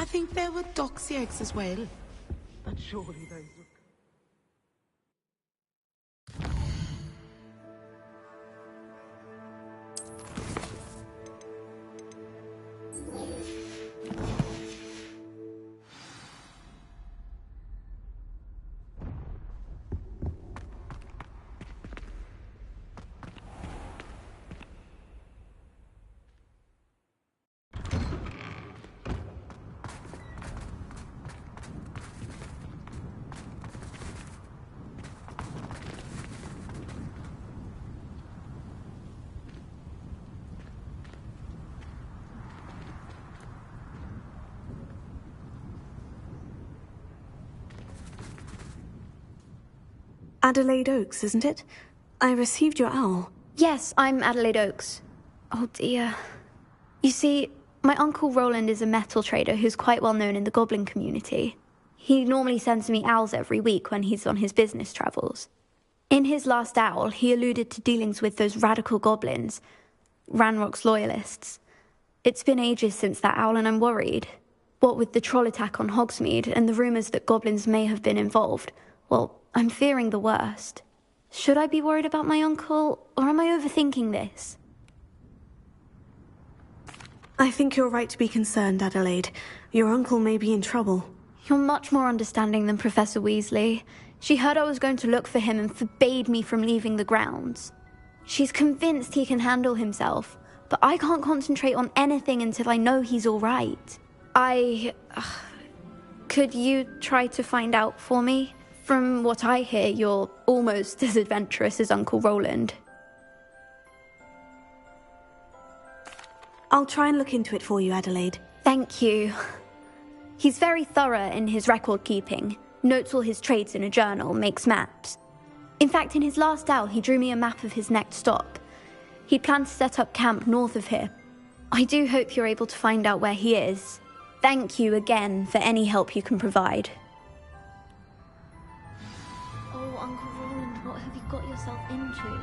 think there were doxy eggs as well. But surely those would... Adelaide Oaks, isn't it? I received your owl. Yes, I'm Adelaide Oaks. Oh dear. You see, my Uncle Roland is a metal trader who's quite well known in the goblin community. He normally sends me owls every week when he's on his business travels. In his last owl, he alluded to dealings with those radical goblins, Ranrock's loyalists. It's been ages since that owl and I'm worried. What with the troll attack on Hogsmeade and the rumours that goblins may have been involved, well, I'm fearing the worst. Should I be worried about my uncle, or am I overthinking this? I think you're right to be concerned, Adelaide. Your uncle may be in trouble. You're much more understanding than Professor Weasley. She heard I was going to look for him and forbade me from leaving the grounds. She's convinced he can handle himself, but I can't concentrate on anything until I know he's all right. Could you try to find out for me? From what I hear, you're almost as adventurous as Uncle Roland. I'll try and look into it for you, Adelaide. Thank you. He's very thorough in his record keeping, notes all his trades in a journal, makes maps. In fact, in his last owl, he drew me a map of his next stop. He planned to set up camp north of here. I do hope you're able to find out where he is. Thank you again for any help you can provide. Oh, Uncle Roland, what have you got yourself into?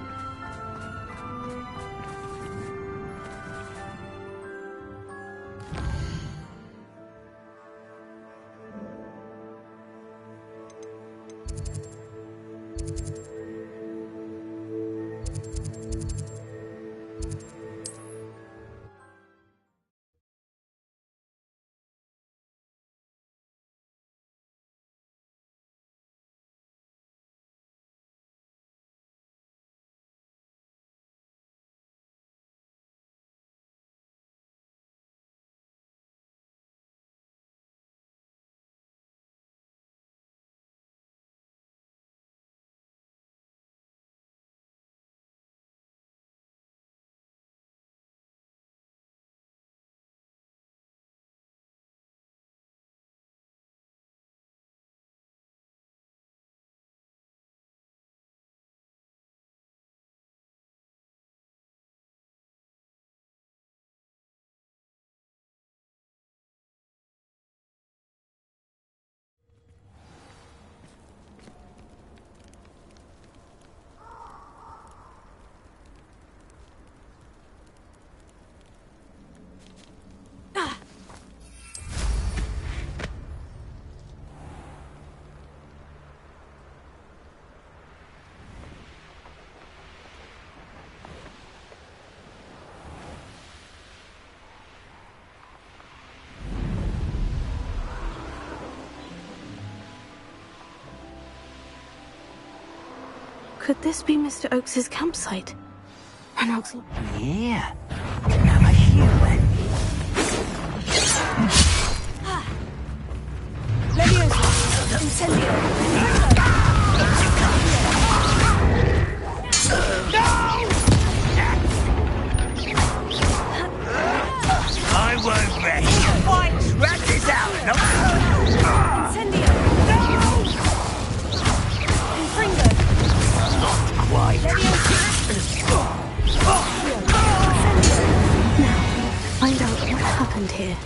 Could this be Mr. Oakes's campsite? Ranrock's... Yeah. Now I hear it. Leviosa! Incendio! I won't rest. Fight! Rat this out! No! Incendio! Infringo! Not quite. Now, find out what happened here.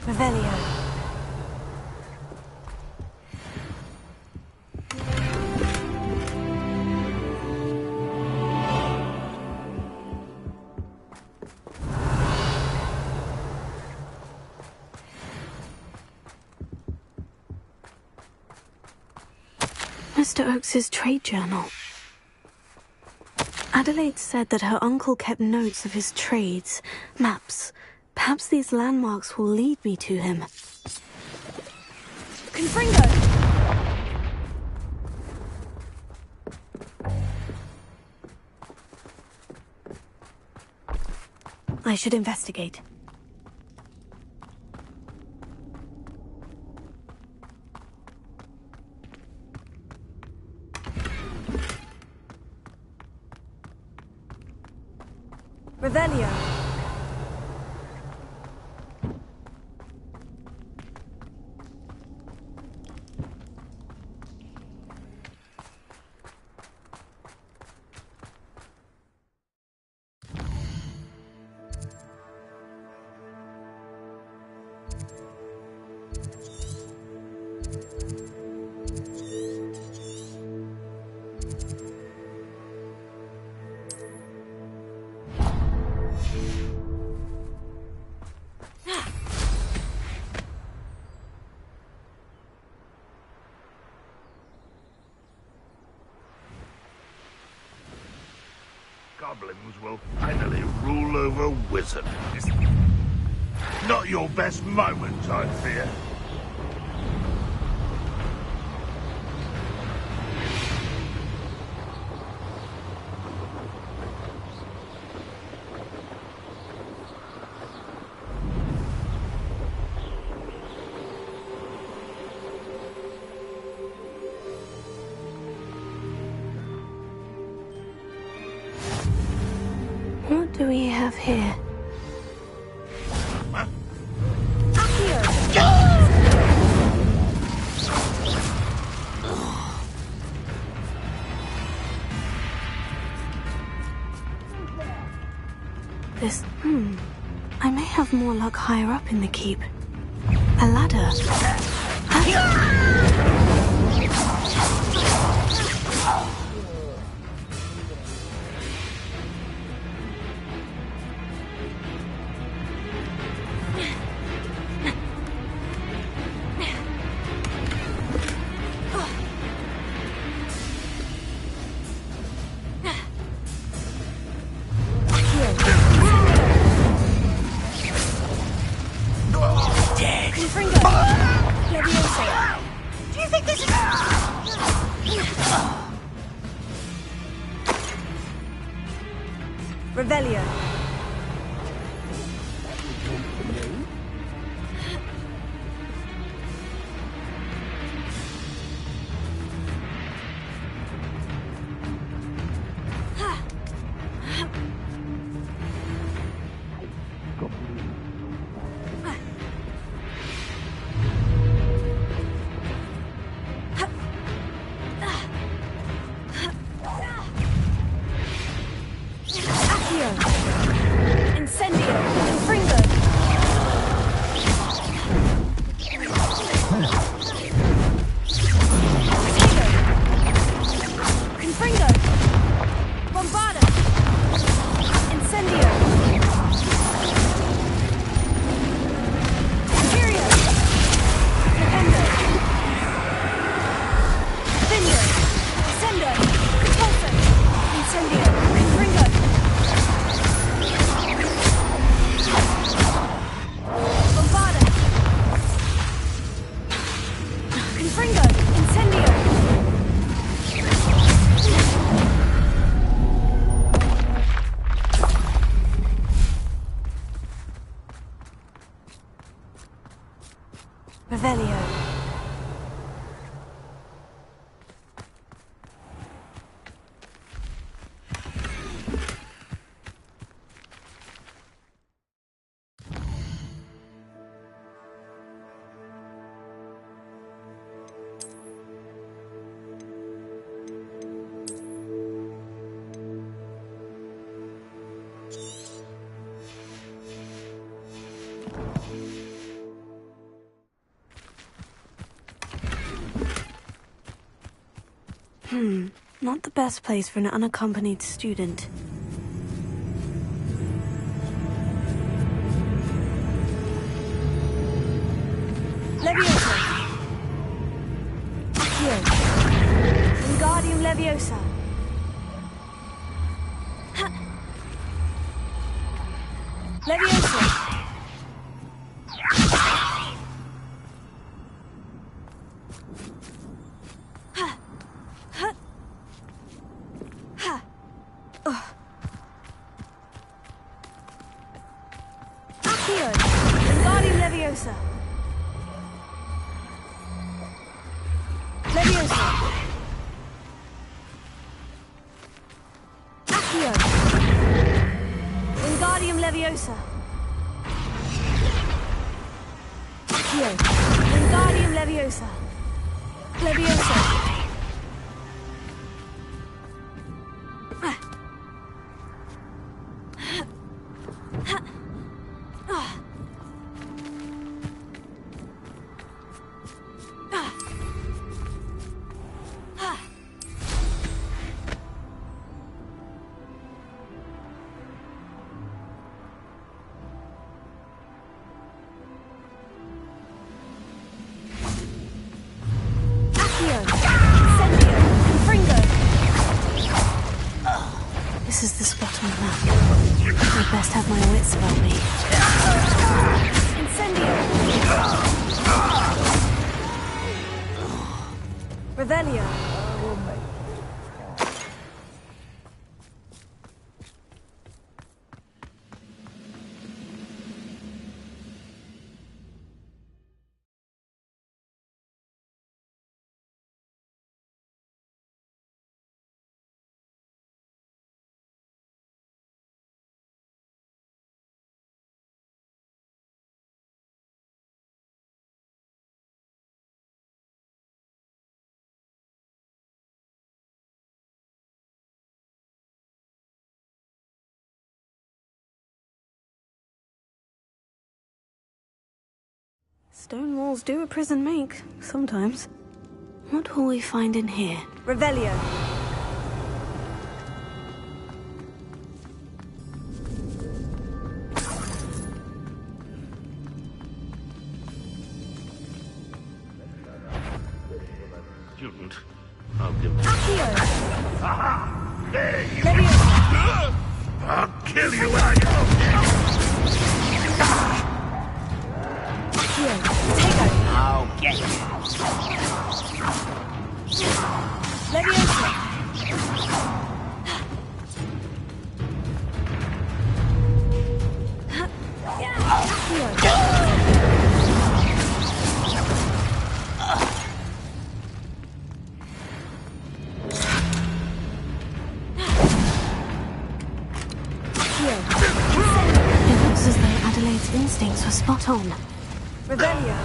Revelio. Mr. Oakes's trade journal. Adelaide said that her uncle kept notes of his trades, maps. Perhaps these landmarks will lead me to him. Confringo! I should investigate. Revelio. Goblins will finally rule over wizards. Not your best moment, I fear. What do we have here? This, I may have more luck higher up in the keep. A ladder. Do you think this is... Revelio. Revelio. Not the best place for an unaccompanied student. Leviosa. Accio. Leviosa. Leviosa. Accio. Wingardium Leviosa. Leviosa. Accio. Wingardium Leviosa. Accio. Wingardium Leviosa. Leviosa. This is the spot on the map. I'd best have my wits about me. Incendio! Revelio! Stone walls do a prison make, sometimes. What will we find in here? Revelio. Student, I'll give you. Accio. Aha! There you Leviosa. I'll kill you when I go. Accio. Take it. I'll get you. Leviosa. It looks as though Adelaide's instincts were spot on. Revelio.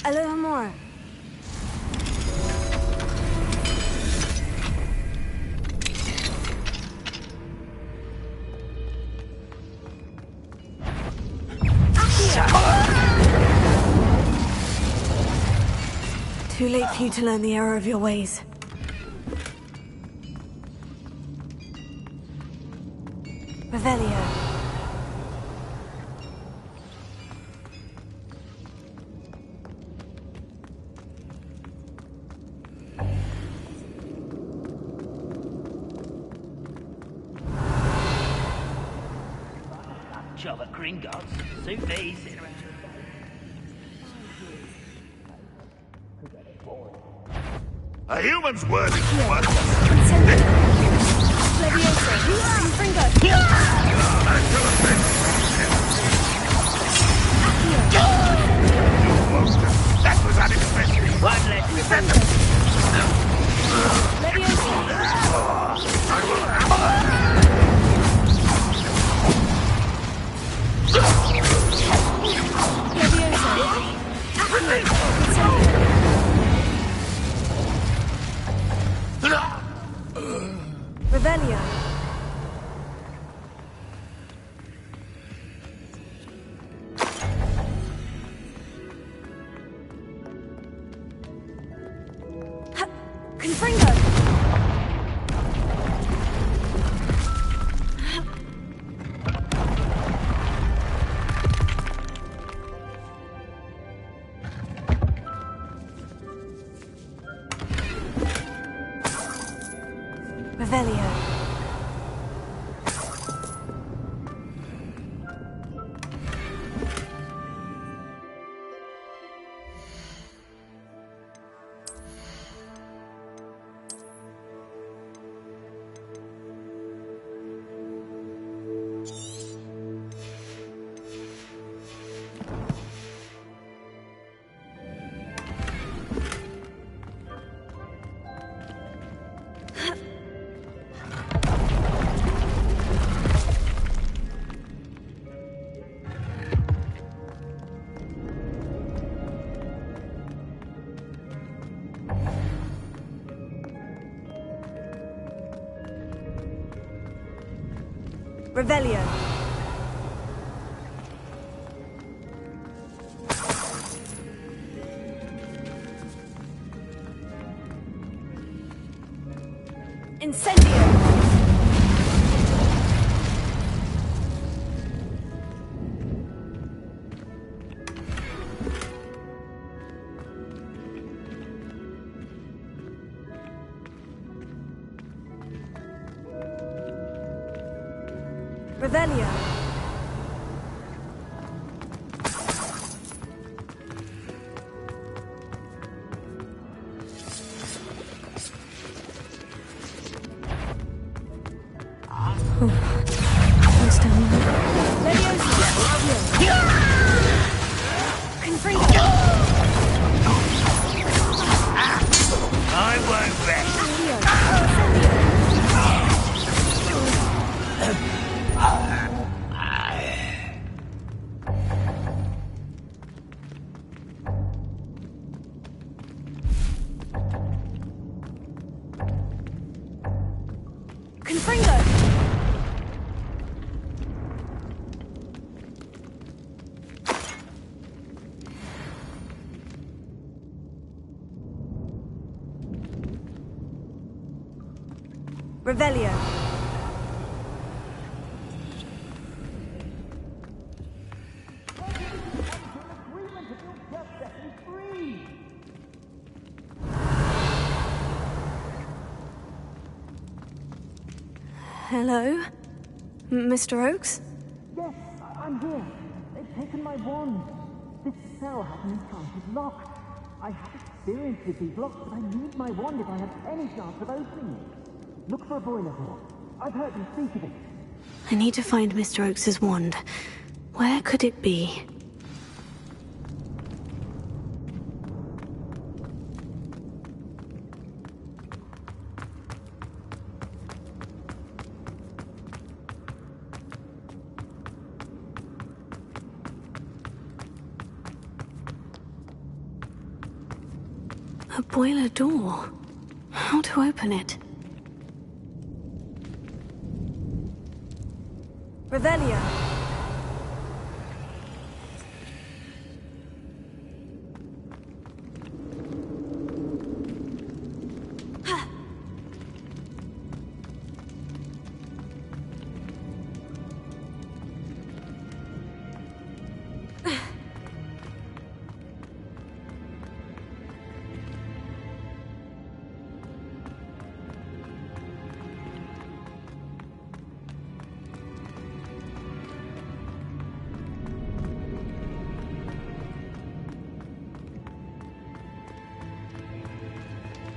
A little more. Too late for you to learn the error of your ways. Revelio. Job at Gringotts. Suit these. A human's word is one. Leviosa. Fringo. That was unexpected. One less defender. Leviosa. Revelio. Confringo. Revelio. Revelio. Incendio. Revelio. Close down. Confringo. I won't rest. Confringo. Revelio. Hello? Mr. Oakes? Yes, I'm here. They've taken my wand. This cell has an enchanted lock. I have experience with these locks, but I need my wand if I have any chance of opening it. Look for a boiler door. I've heard them speak of it. I need to find Mr. Oakes's wand. Where could it be? A boiler door. How to open it? Revelio.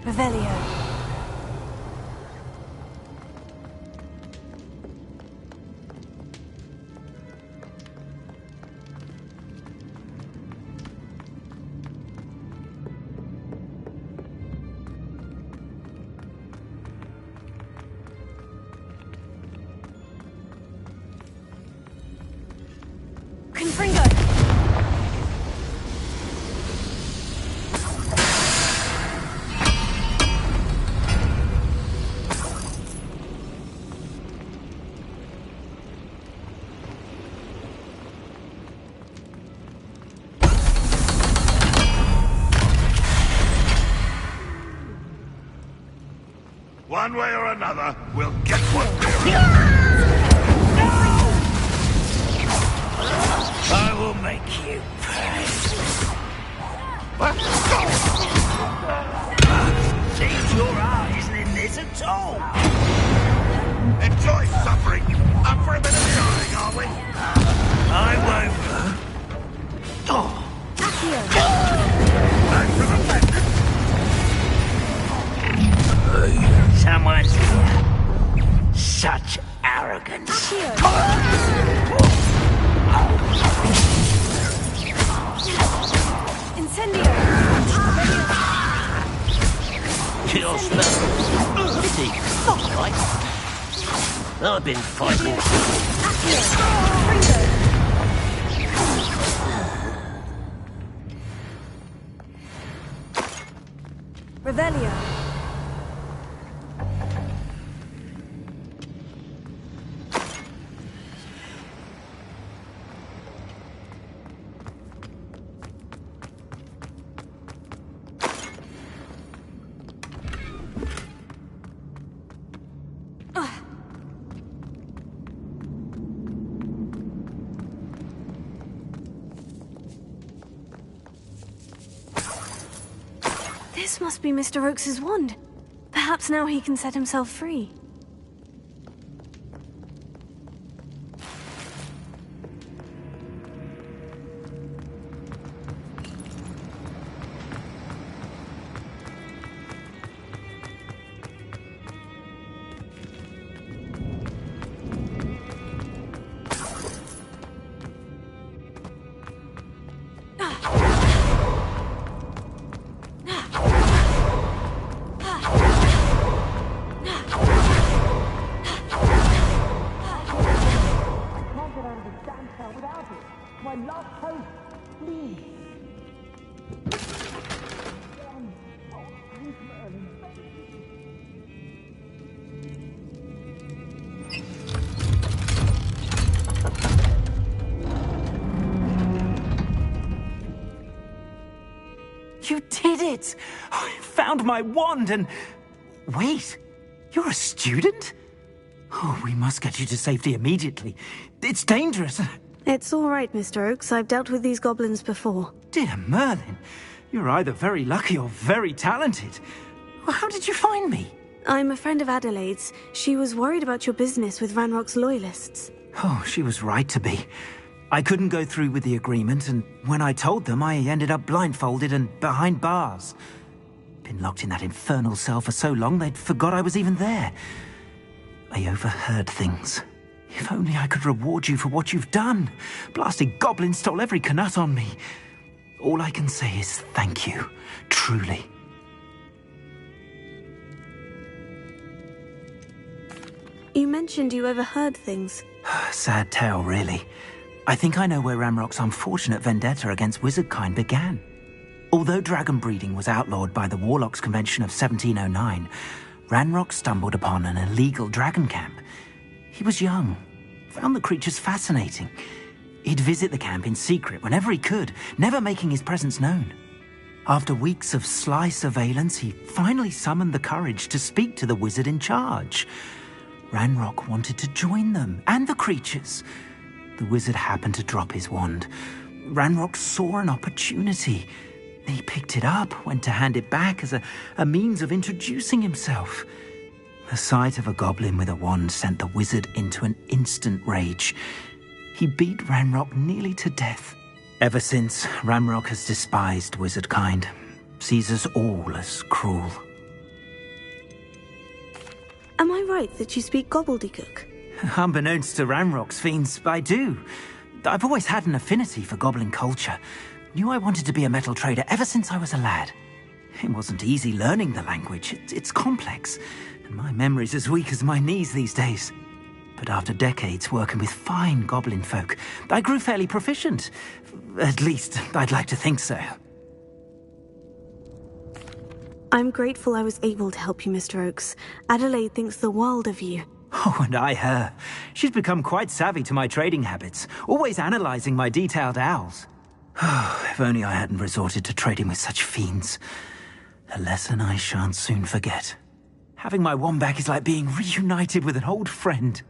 Revelio. Confringo. One way or another, we'll get what we're after. I will make you pay. Seems your heart isn't in this at all. Enjoy suffering. Up for a bit of dying, are we? I won't. Back to the bandits. Someone's here. Such arrogance. Incendio! Kill smell. Pity. Not right. I've been fighting. Revelio. This must be Mr. Oakes's wand. Perhaps now he can set himself free. You did it! I found my wand and... Wait, you're a student? Oh, we must get you to safety immediately. It's dangerous. It's all right, Mr. Oakes. I've dealt with these goblins before. Dear Merlin, you're either very lucky or very talented. Well, how did you find me? I'm a friend of Adelaide's. She was worried about your business with Ranrock's loyalists. Oh, she was right to be. I couldn't go through with the agreement, and when I told them, I ended up blindfolded and behind bars. Been locked in that infernal cell for so long, they'd forgot I was even there. I overheard things. If only I could reward you for what you've done. Blasted goblins stole every knut on me. All I can say is thank you, truly. You mentioned you overheard things. Sad tale, really. I think I know where Ranrock's unfortunate vendetta against wizardkind began. Although dragon breeding was outlawed by the Warlocks Convention of 1709, Ranrock stumbled upon an illegal dragon camp. He was young, found the creatures fascinating. He'd visit the camp in secret whenever he could, never making his presence known. After weeks of sly surveillance, he finally summoned the courage to speak to the wizard in charge. Ranrock wanted to join them, and the creatures. The wizard happened to drop his wand. Ranrock saw an opportunity. He picked it up, went to hand it back as a means of introducing himself. The sight of a goblin with a wand sent the wizard into an instant rage. He beat Ranrock nearly to death. Ever since, Ranrock has despised wizardkind, sees us all as cruel. Am I right that you speak gobbledygook? Unbeknownst to Ranrock's fiends, I do. I've always had an affinity for goblin culture. Knew I wanted to be a metal trader ever since I was a lad. It wasn't easy learning the language. It's complex, and my memory's as weak as my knees these days. But after decades working with fine goblin folk, I grew fairly proficient. At least, I'd like to think so. I'm grateful I was able to help you, Mr. Oakes. Adelaide thinks the world of you. Oh, and I her. She's become quite savvy to my trading habits, always analysing my detailed owls. If only I hadn't resorted to trading with such fiends. A lesson I shan't soon forget. Having my wand back is like being reunited with an old friend.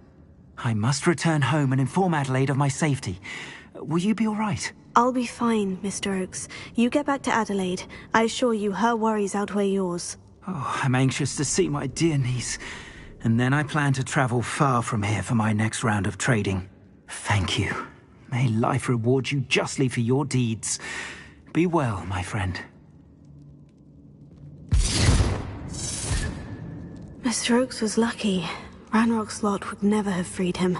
I must return home and inform Adelaide of my safety. Will you be all right? I'll be fine, Mr. Oakes. You get back to Adelaide. I assure you her worries outweigh yours. Oh, I'm anxious to see my dear niece. And then I plan to travel far from here for my next round of trading. Thank you. May life reward you justly for your deeds. Be well, my friend. Mr. Oakes was lucky. Ranrock's lot would never have freed him.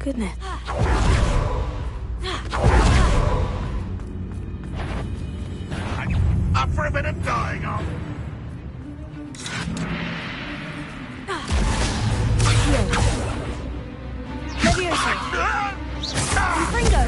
Goodness. Up for a bit of dying on. Leviosa! Fringo!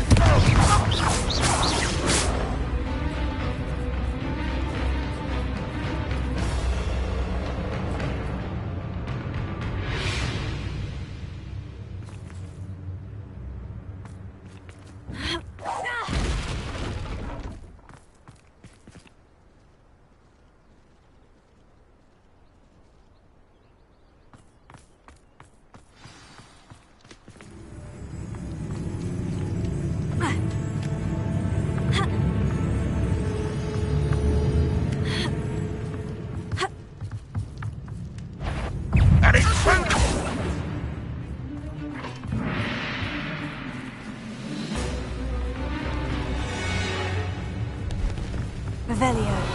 And it's true! Revelio.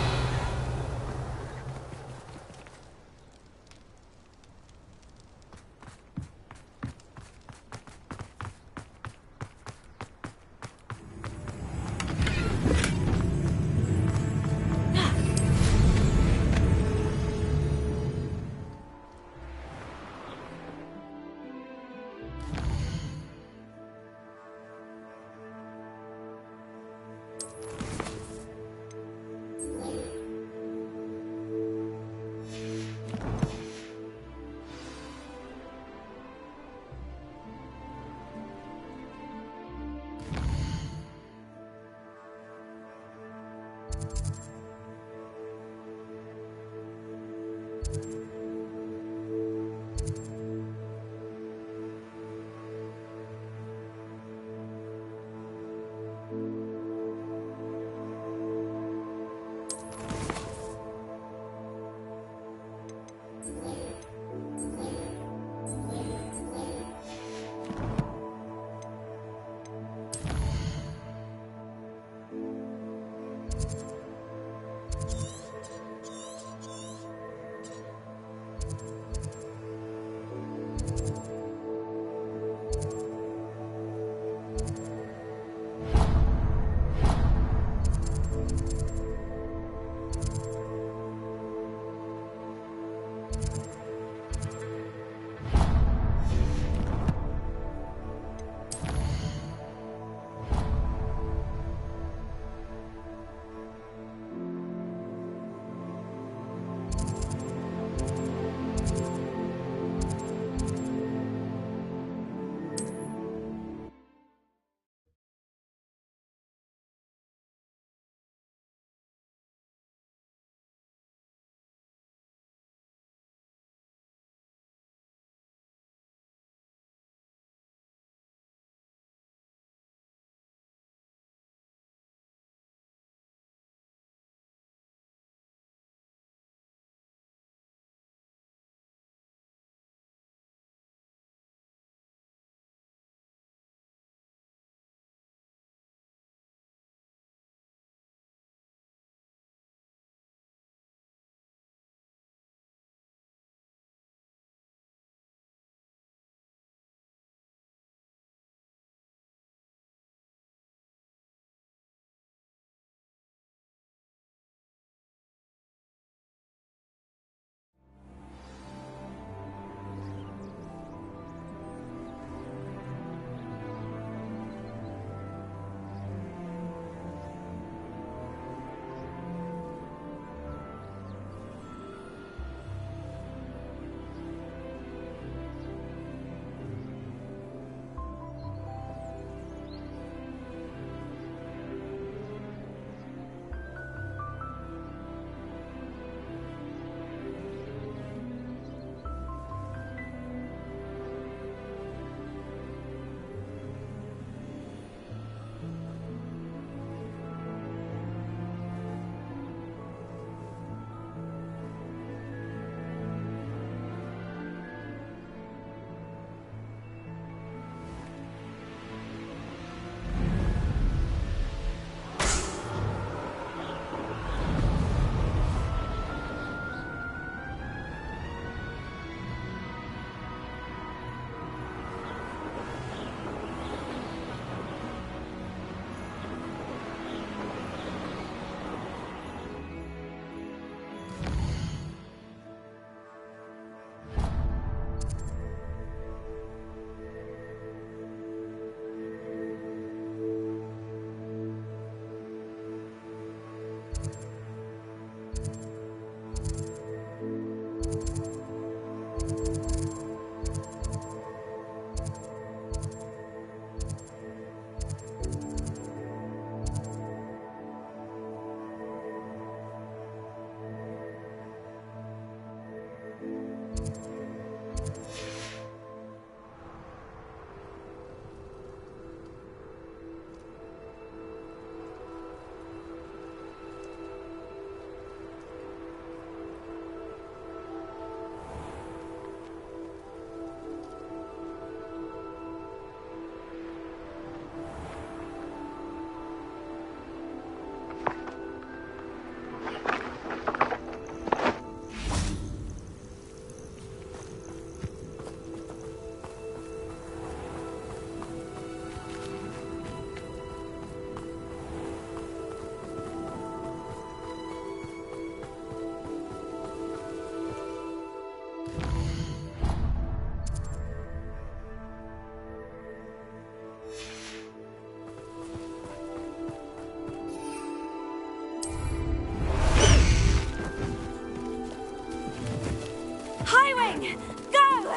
Highwing! Go!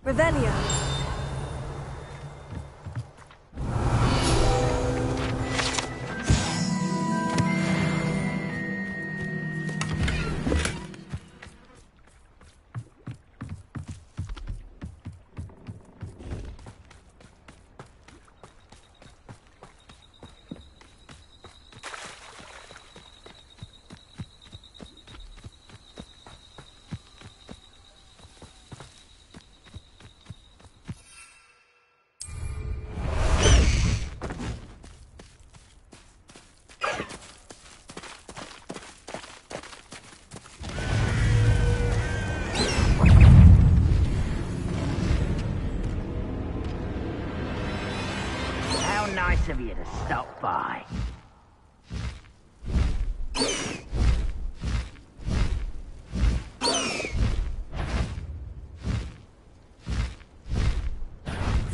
Revelio. Nice of you to stop by.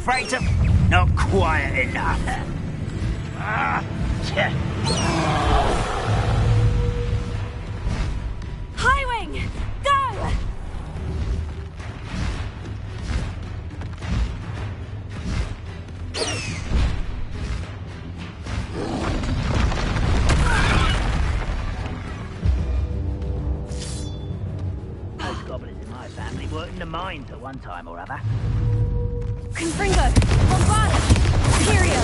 Freighter, not quiet enough. Highwing! Go! Worked in the mines at one time or other. Confringo! Bombarda! Imperial!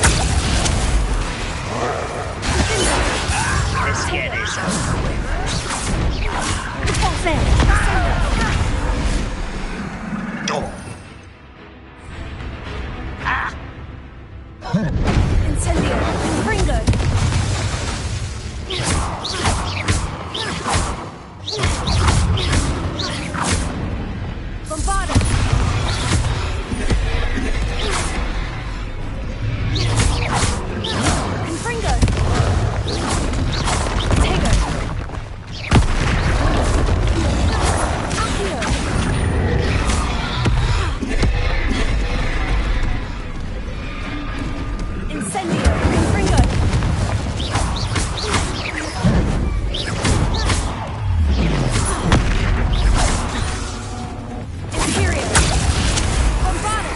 Let's get this over with. Incendio! Confringo! Bombarda! Confringo! Tego! Accio! Incendio! Confringo! Imperial! Bombarda!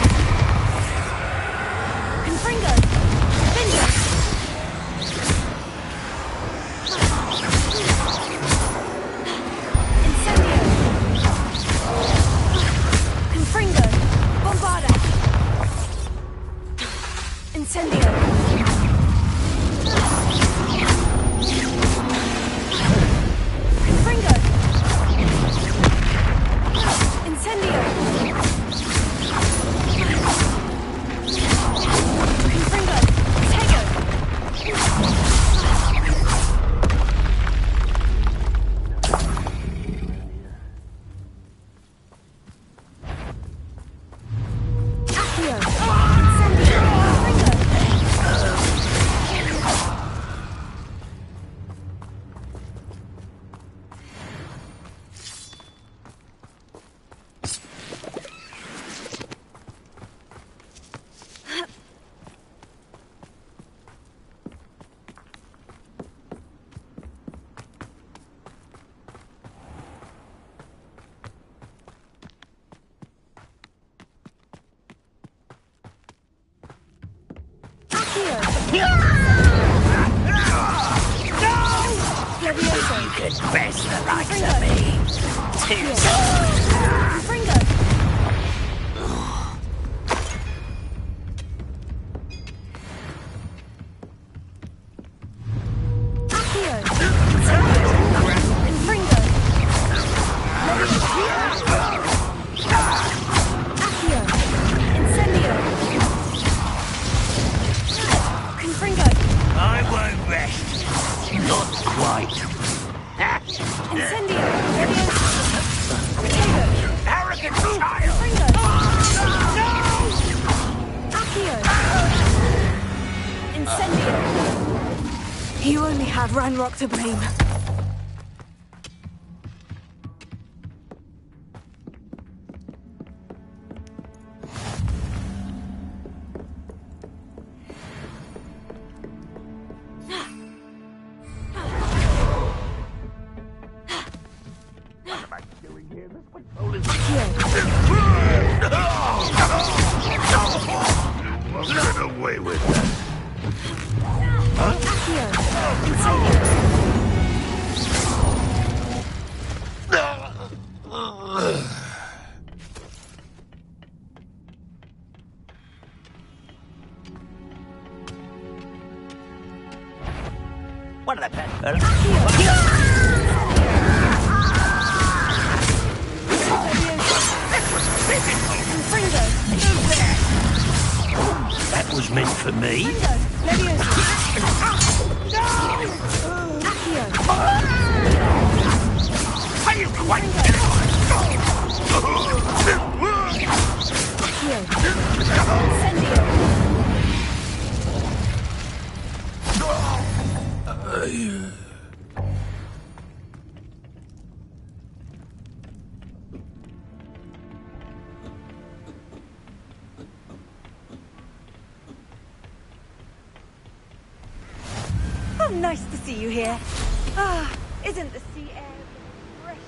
Confringo! Vengeance! Incendio! Confringo! Bombarda! Incendio! Confringo! Incendio! Confringo! Tego! Accio! Incendio! Confringo! Accio! Levioso! You could best the likes of me. Too Confringo! have Ranrock to blame. Get away with that. One of the pets. That was meant for me. Are you quite Oh, nice to see you here. Ah, isn't the sea air refreshing?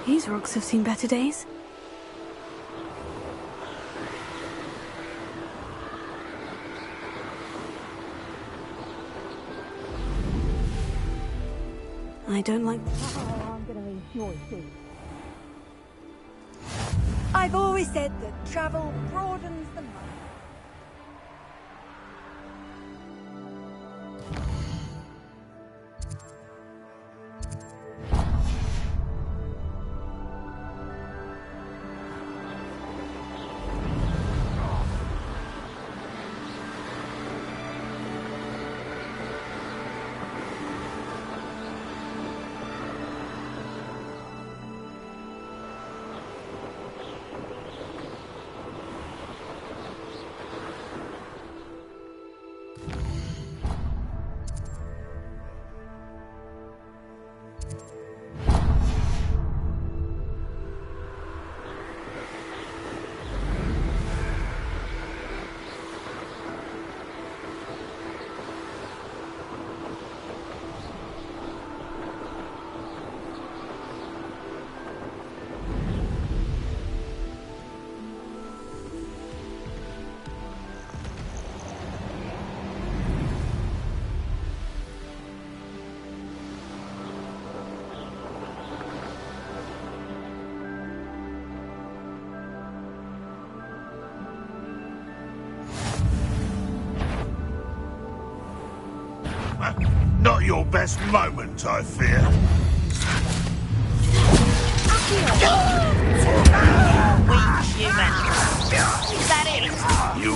These rocks have seen better days. I don't like... Oh, I'm gonna enjoy things. I've always said that travel broadens the mind. Not your best moment, I fear. Weak human. Is that it? You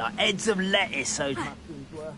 like heads of lettuce, those mushrooms were.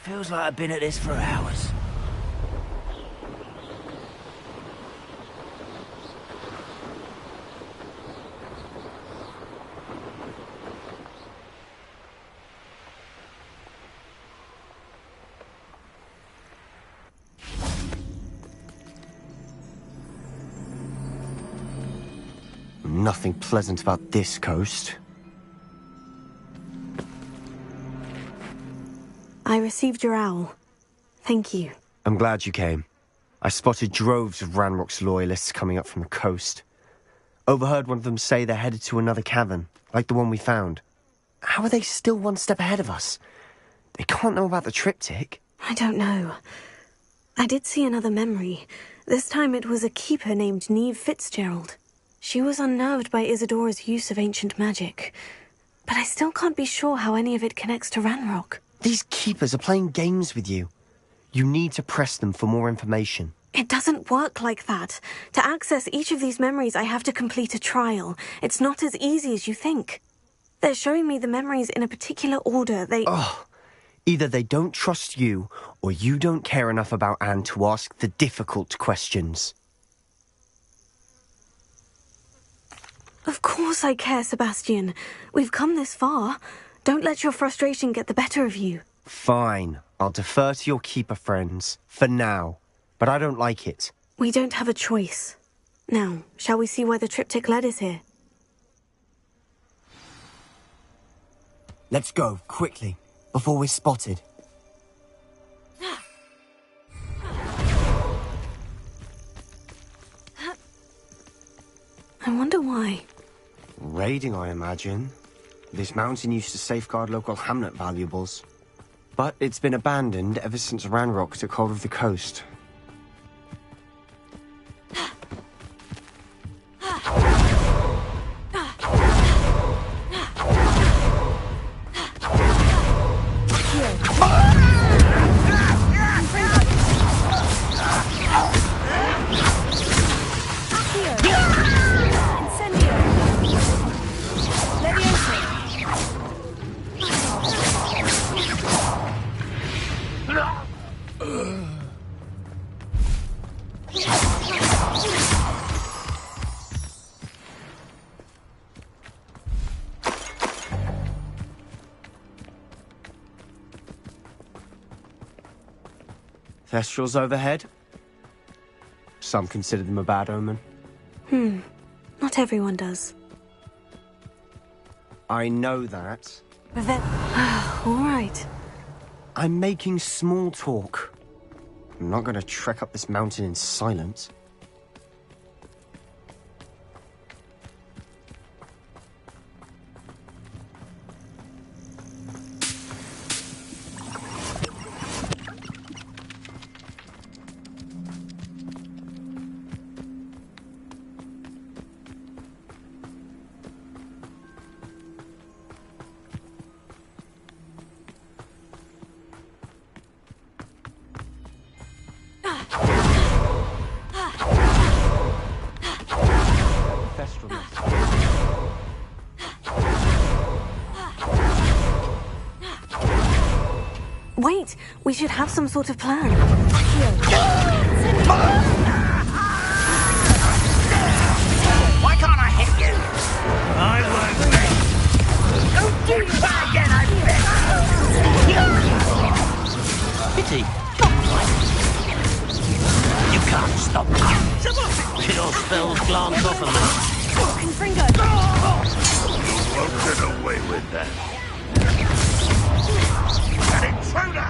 Feels like I've been at this for hours. Nothing pleasant about this coast. I received your owl. Thank you. I'm glad you came. I spotted droves of Ranrock's loyalists coming up from the coast. Overheard one of them say they're headed to another cavern, like the one we found. How are they still one step ahead of us? They can't know about the triptych. I don't know. I did see another memory. This time it was a keeper named Neve Fitzgerald. She was unnerved by Isadora's use of ancient magic. But I still can't be sure how any of it connects to Ranrock. These keepers are playing games with you. You need to press them for more information. It doesn't work like that. To access each of these memories, I have to complete a trial. It's not as easy as you think. They're showing me the memories in a particular order. Either they don't trust you, or you don't care enough about Anne to ask the difficult questions. Of course I care, Sebastian. We've come this far. Don't let your frustration get the better of you. Fine. I'll defer to your keeper friends, for now. But I don't like it. We don't have a choice. Now, shall we see why the triptych led us here? Let's go, quickly, before we're spotted. I wonder why. Raiding, I imagine. This mountain used to safeguard local hamlet valuables. But it's been abandoned ever since Ranrock took hold of the coast. Thestrals overhead? Some consider them a bad omen. Not everyone does. I know that. But then... all right. I'm making small talk. I'm not going to trek up this mountain in silence. Wait, we should have some sort of plan. Why can't I hit you? in there. An intruder!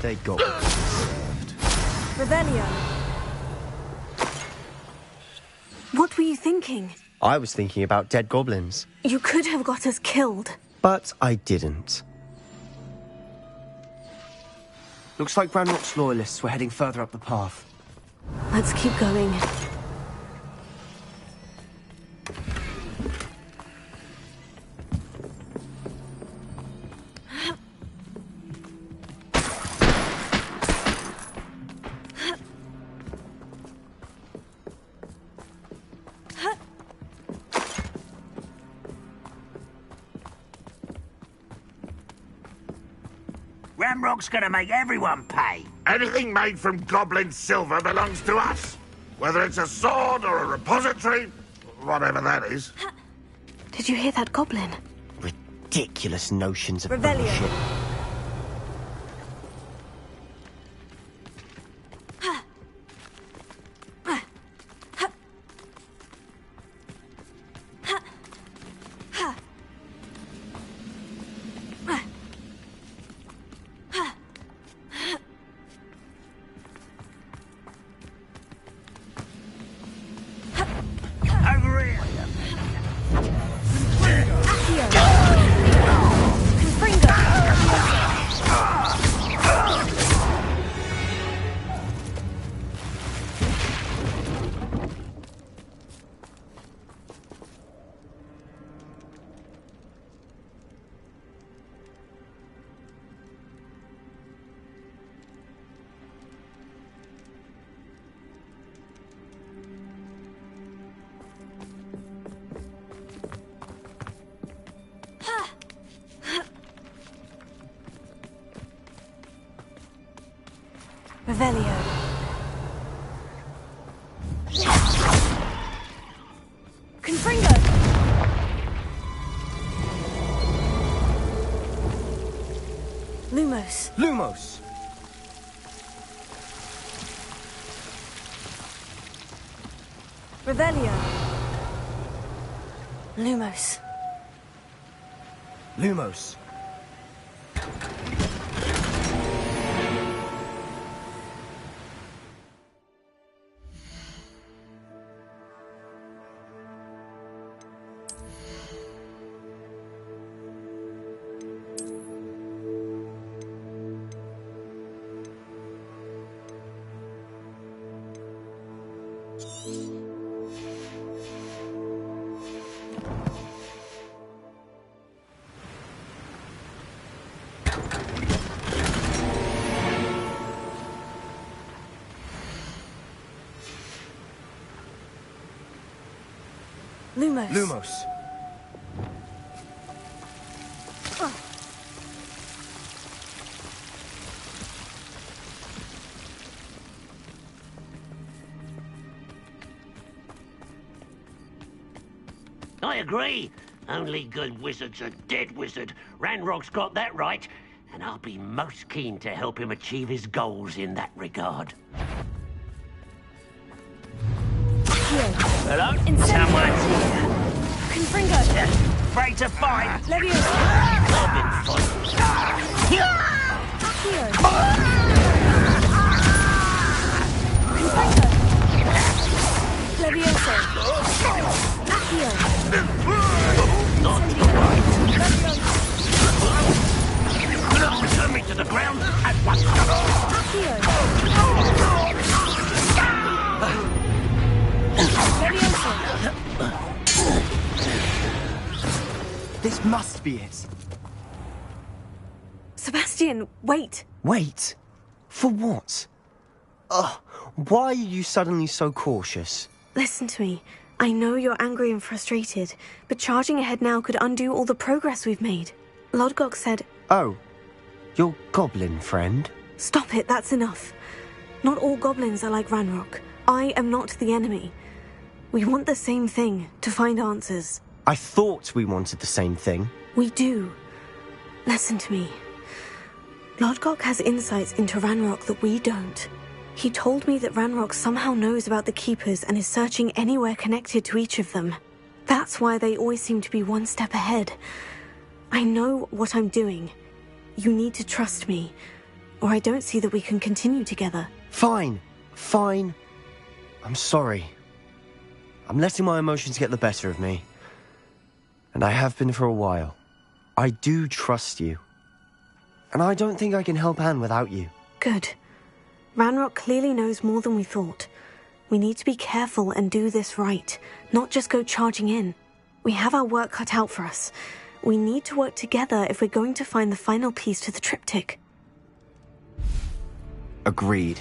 They got what they deserved. Revelio. What were you thinking? I was thinking about dead goblins. You could have got us killed. But I didn't. Looks like Ranrock's loyalists were heading further up the path. Let's keep going. Ramrock's gonna make everyone pay. Anything made from goblin silver belongs to us. Whether it's a sword or a repository, whatever that is. Did you hear that goblin? Ridiculous notions of Revelio. ownership. Over here. Revelio. Confringo! Lumos. Lumos! Revelio. Lumos. Lumos. Lumos. Lumos. I agree. Only good wizard's a dead wizard. Ranrock's got that right, and I'll be most keen to help him achieve his goals in that regard. Hello? Someone's here. Confringo. Afraid to fight? Leviosa. Goblin fight. Accio. Confringo. Leviosa. Accio. Not the one. Return me to the ground at once. Accio. Leviosa. This must be it. Sebastian, wait. Wait. For what? Ugh. Why are you suddenly so cautious? Listen to me. I know you're angry and frustrated, but charging ahead now could undo all the progress we've made. Lodgok said... Oh. Your goblin friend? Stop it, that's enough. Not all goblins are like Ranrock. I am not the enemy. We want the same thing, to find answers. I thought we wanted the same thing. We do. Listen to me. Lodgok has insights into Ranrock that we don't. He told me that Ranrock somehow knows about the Keepers and is searching anywhere connected to each of them. That's why they always seem to be one step ahead. I know what I'm doing. You need to trust me, or I don't see that we can continue together. Fine. I'm sorry. I'm letting my emotions get the better of me. And I have been for a while. I do trust you. And I don't think I can help Anne without you. Good. Ranrock clearly knows more than we thought. We need to be careful and do this right, not just go charging in. We have our work cut out for us. We need to work together if we're going to find the final piece to the triptych. Agreed.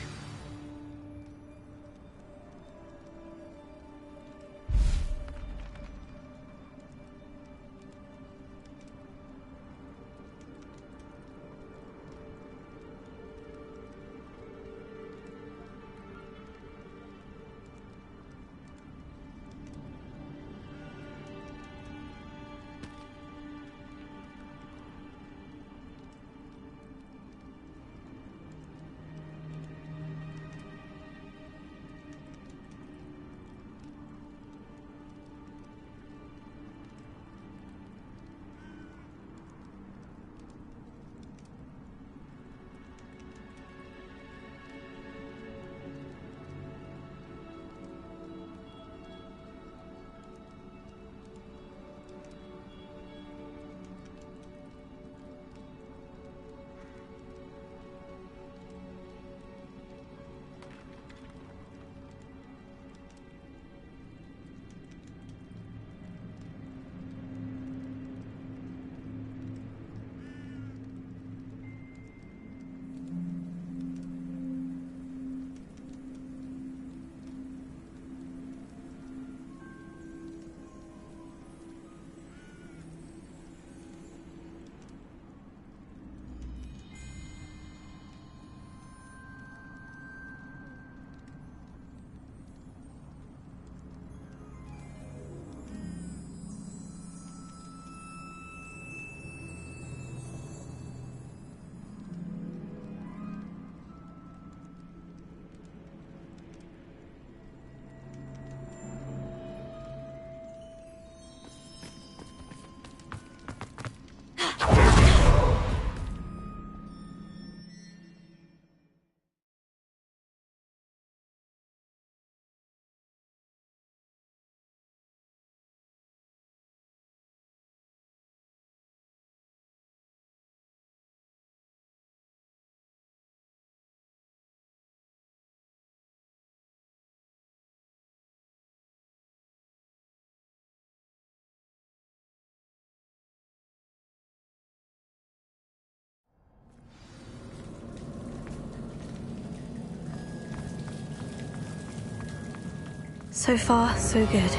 So far, so good.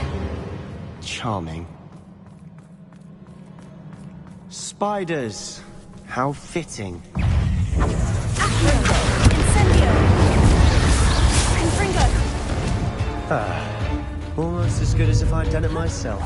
Charming. Spiders. How fitting. Almost as good as if I'd done it myself.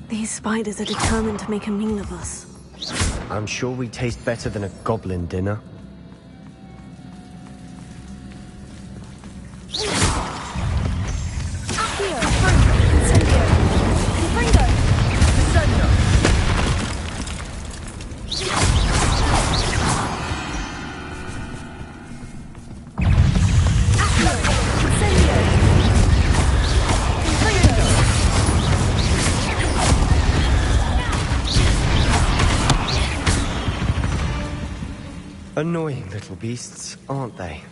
These spiders are determined to make a meal of us. I'm sure we taste better than a goblin dinner. Annoying little beasts, aren't they?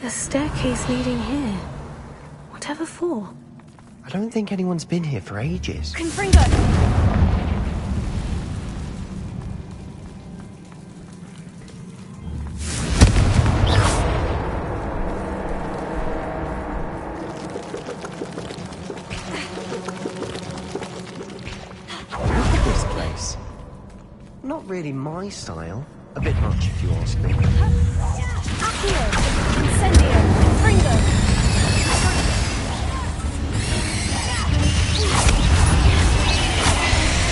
The staircase leading here. Whatever for? I don't think anyone's been here for ages. Confringo! Not really my style. A bit much, if you ask me. Accio! Incendio! Confringo!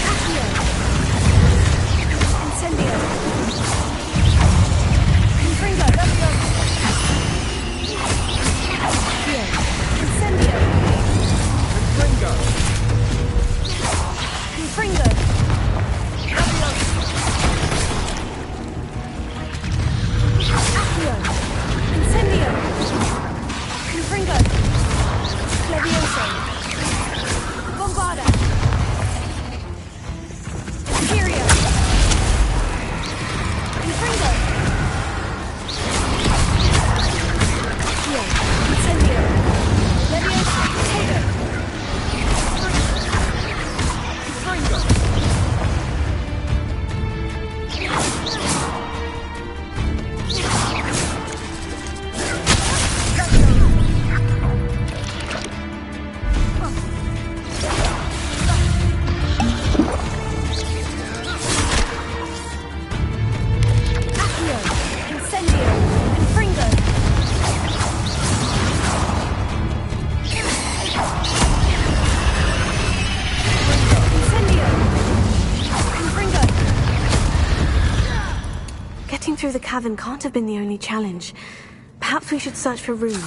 Accio! Incendio! Confringo! Accio! Incendio! Confringo! Confringo! Accio! Incendio! Confringo! Levioso! Bombarda! Imperio! Confringo! Accio! Incendio! Levioso! Potato! Confringo! Getting through the cavern can't have been the only challenge. Perhaps we should search for runes.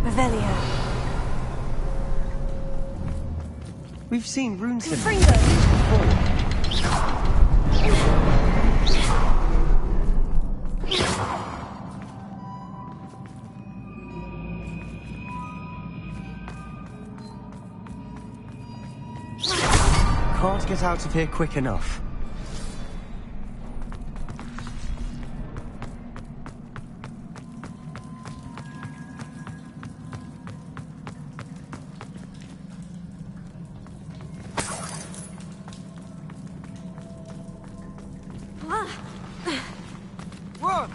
Revelio. We've seen rune symbols Confringo! Can't get out of here quick enough. Run!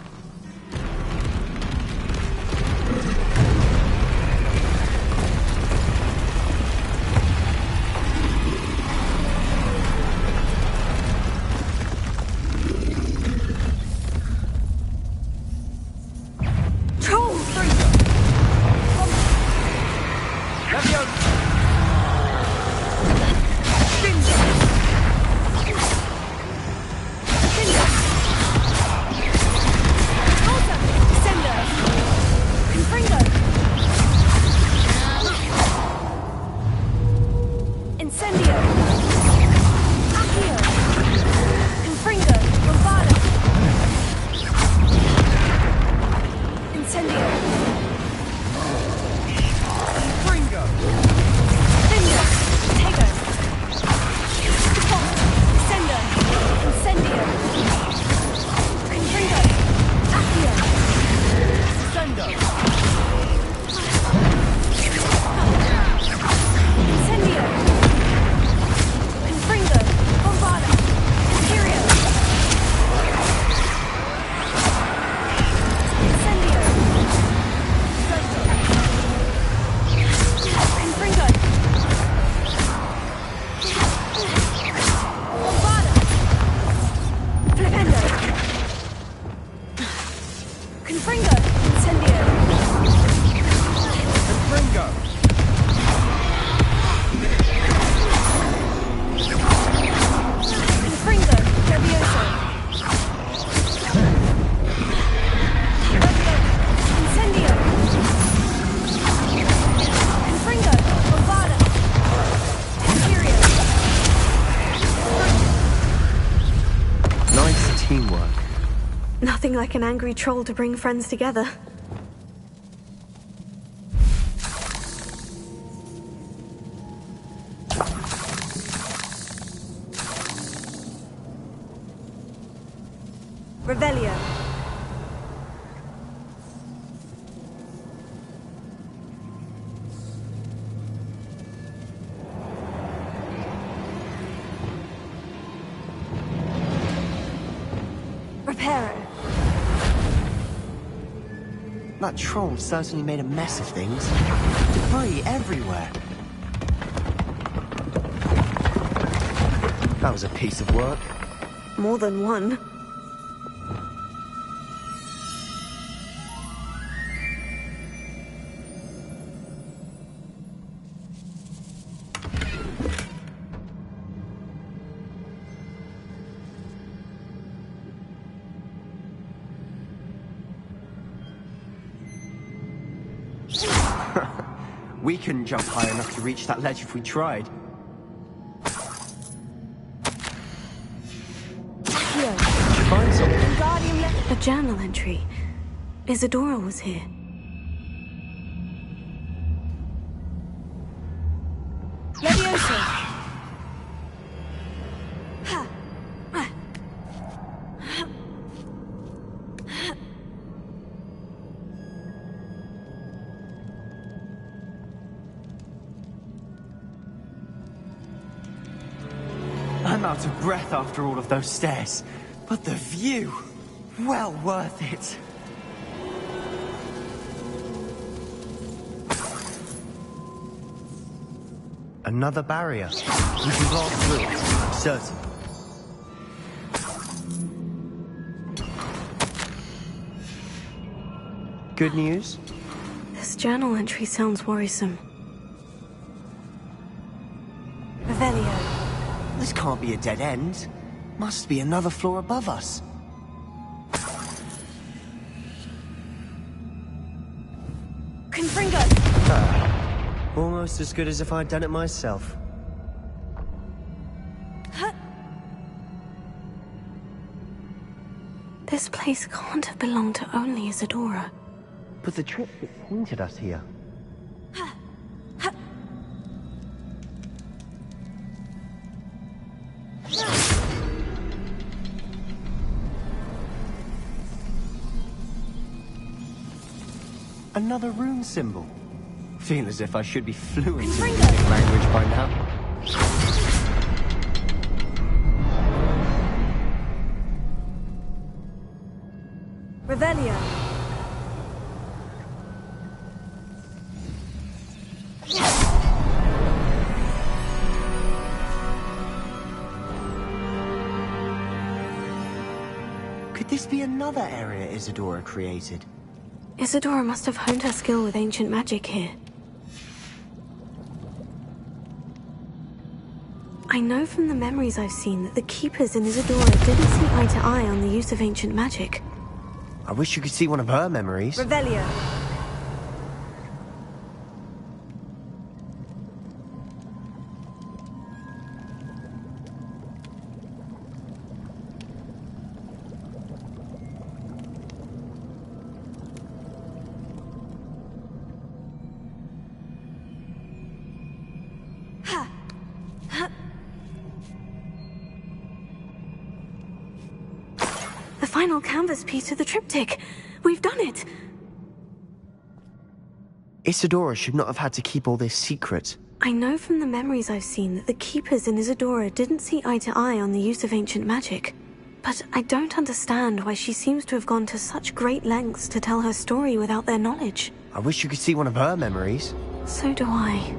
Nothing like an angry troll to bring friends together. Revelio. Reparo. That troll certainly made a mess of things. Debris everywhere. That was a piece of work. More than one. We couldn't jump high enough to reach that ledge if we tried. Here. Did you find something? A journal entry. Isadora was here. Leviosa. I'm out of breath after all of those stairs. But the view, well worth it. Another barrier. We can blast through it, I'm certain. Good news? This journal entry sounds worrisome. Revelio. This can't be a dead end. Must be another floor above us. Confringo. Almost as good as if I'd done it myself. This place can't have belonged to only Isadora. But the triptych pointed us here. Another rune symbol. Feel as if I should be fluent in runic language by now. Revelio. Could this be another area Isadora created? Isadora must have honed her skill with ancient magic here. I know from the memories I've seen that the Keepers in Isadora didn't see eye to eye on the use of ancient magic. I wish you could see one of her memories. Revelio. The final canvas piece of the triptych. We've done it! Isadora should not have had to keep all this secret. I know from the memories I've seen that the Keepers in Isadora didn't see eye to eye on the use of ancient magic. But I don't understand why she seems to have gone to such great lengths to tell her story without their knowledge. I wish you could see one of her memories. So do I.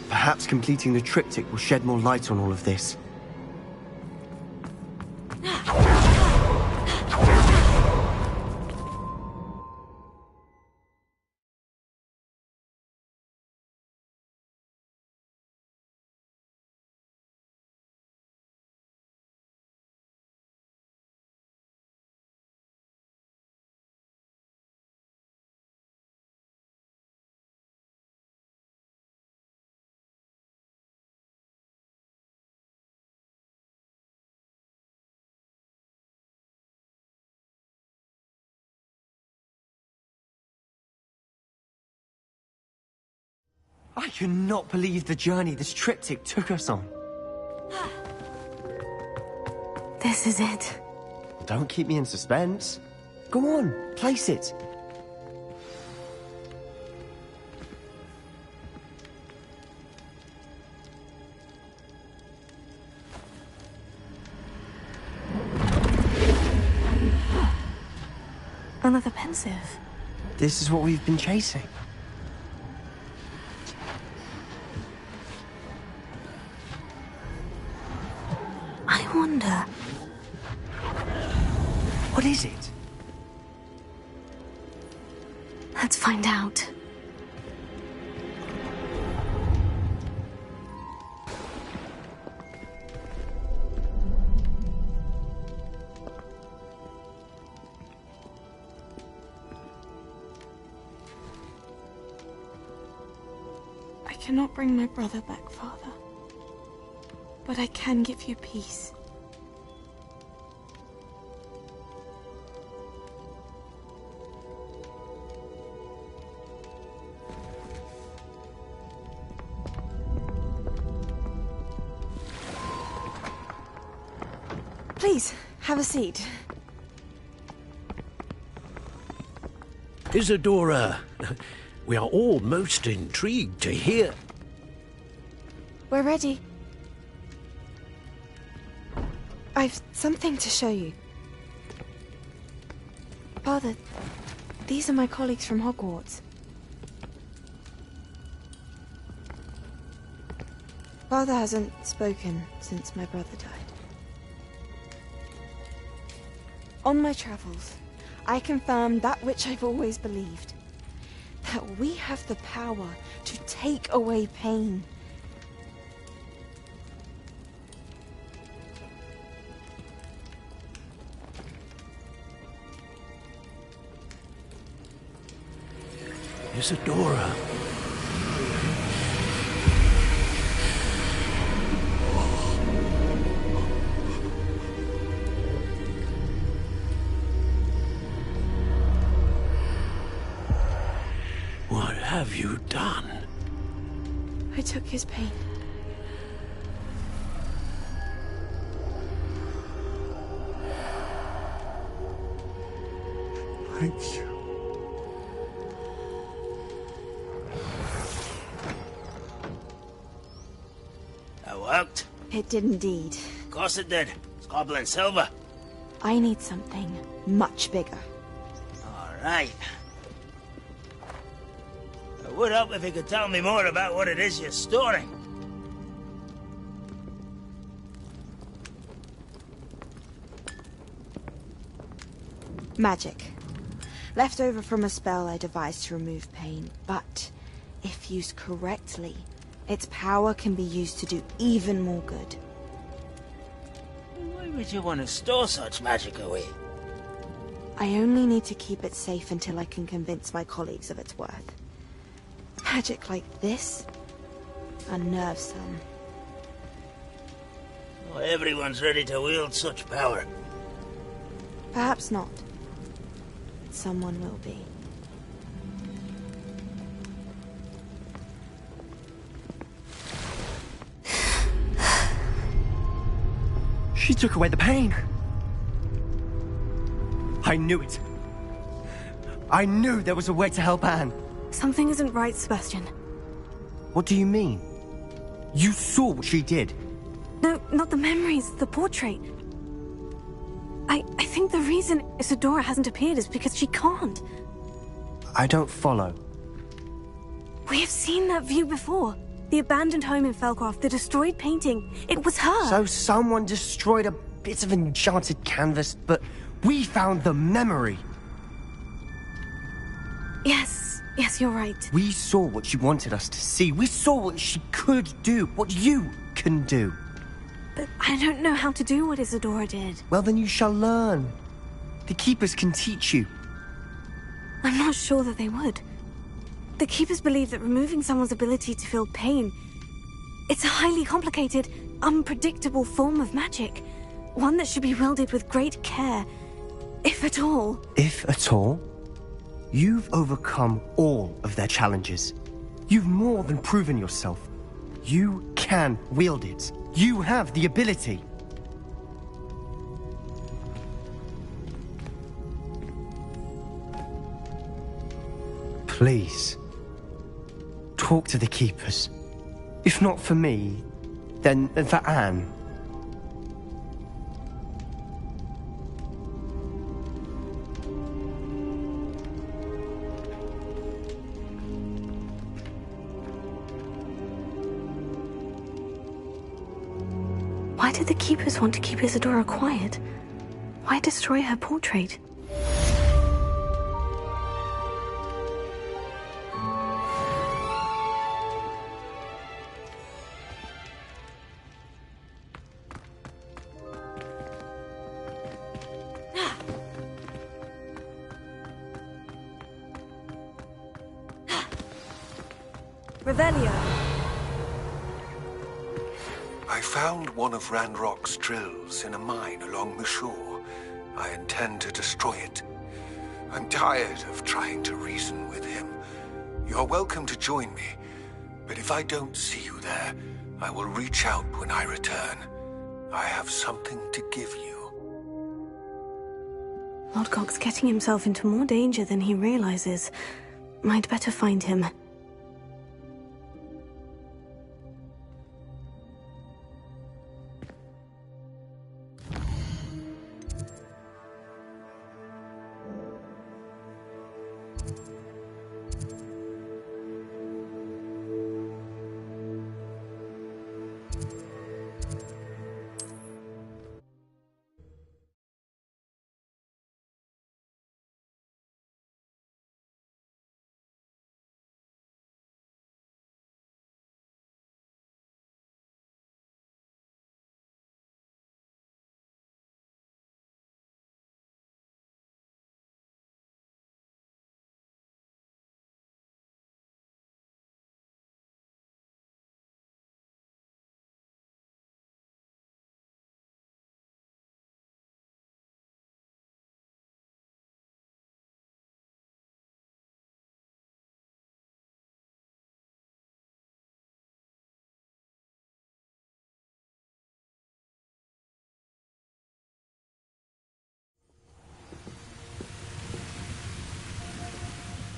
Perhaps completing the triptych will shed more light on all of this. I cannot believe the journey this triptych took us on. This is it. Don't keep me in suspense. Go on, place it. Another pensive. This is what we've been chasing. I wonder... What is it? Let's find out. I cannot bring my brother back, Father. But I can give you peace. Please, have a seat. Isadora, we are all most intrigued to hear. We're ready. I've something to show you. Father, these are my colleagues from Hogwarts. Father hasn't spoken since my brother died. On my travels, I confirmed that which I've always believed. That we have the power to take away pain. Isadora. What have you done? I took his pain. Thank you. That worked? It did indeed. Of course it did. It's copper and silver. I need something much bigger. All right. It would help if you could tell me more about what it is you're storing. Magic. Left over from a spell I devised to remove pain, but if used correctly, its power can be used to do even more good. Why would you want to store such magic away? I only need to keep it safe until I can convince my colleagues of its worth. Magic like this unnerves them. Not everyone's ready to wield such power. Perhaps not. But someone will be. She took away the pain. I knew it. I knew there was a way to help Anne. Something isn't right, Sebastian. What do you mean? You saw what she did. No, not the memories, the portrait. I think the reason Isadora hasn't appeared is because she can't. I don't follow. We have seen that view before. The abandoned home in Felcroft, the destroyed painting. It was her. So someone destroyed a bit of enchanted canvas, but we found the memory. Yes, you're right. We saw what she wanted us to see. We saw what she could do, what you can do. But I don't know how to do what Isadora did. Well, then you shall learn. The Keepers can teach you. I'm not sure that they would. The Keepers believe that removing someone's ability to feel pain, it's a highly complicated, unpredictable form of magic. One that should be wielded with great care, if at all. If at all? You've overcome all of their challenges. You've more than proven yourself. You can wield it. You have the ability. Please, talk to the keepers. If not for me, then for Anne. Why did the keepers want to keep Isadora quiet? Why destroy her portrait? Revelio. I found one of Ranrock's drills in a mine along the shore. I intend to destroy it. I'm tired of trying to reason with him. You're welcome to join me, but if I don't see you there, I will reach out when I return. I have something to give you. Lodgok's getting himself into more danger than he realizes. I'd better find him.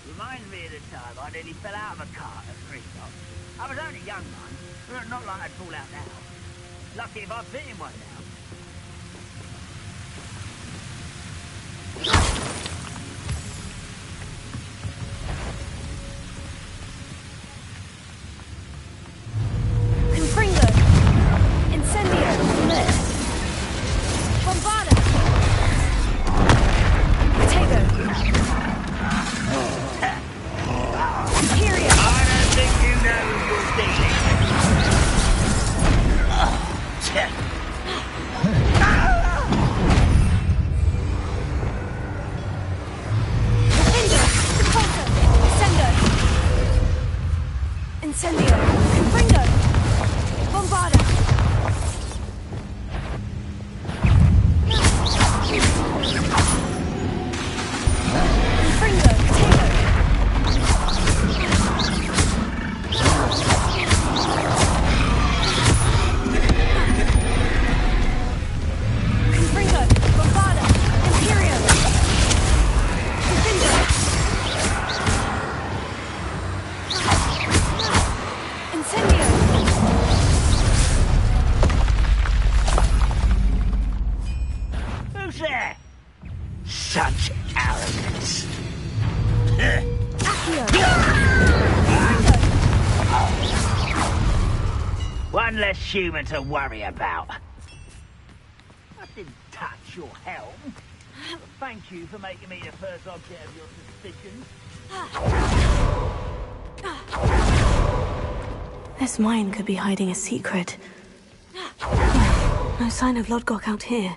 Reminds me of the time I nearly fell out of a cart at 3 o'clock. I was only a young one, not like I'd fall out now. Lucky if I fit in one now. Confringo. Incendio. Bombarda. Potato. Imperio. I don't think you know who you're dealing Incendio. Repulsor. Sendo. Incendio. Confringo. Bombarda. Confringo. Potato. Confringo. Bombarda. Imperio. Confringo. Incendio. Who's there? Such arrogance. Accio. One less human to worry about. I didn't touch your helm. Thank you for making me the first object of your suspicions. This mine could be hiding a secret. No sign of Lodgok out here.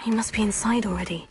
He must be inside already.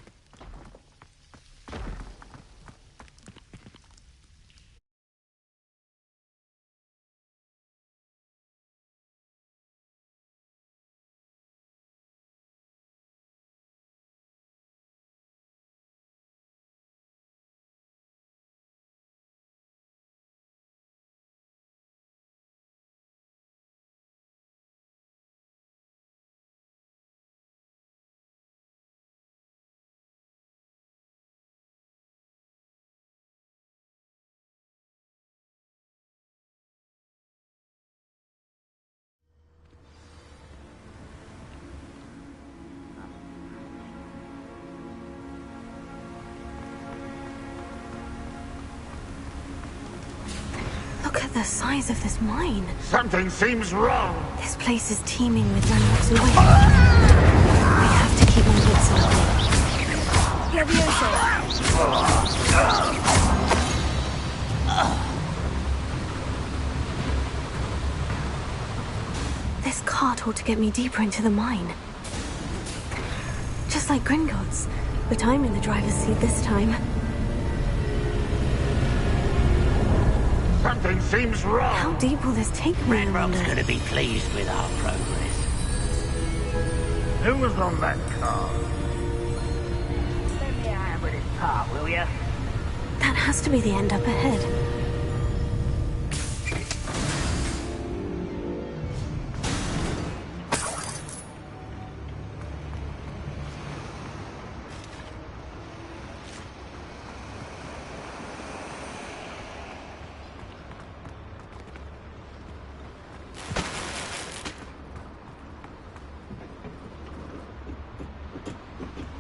the size of this mine. Something seems wrong. This place is teeming with Ranrock's oil. We have to keep on Vincent. Levioso. This cart ought to get me deeper into the mine. Just like Gringotts, but I'm in the driver's seat this time. Something seems wrong. How deep will this take me, I Ranrock's wonder? gonna be pleased with our progress. Who was on that car? Let me out with this part, will ya? That has to be the end up ahead.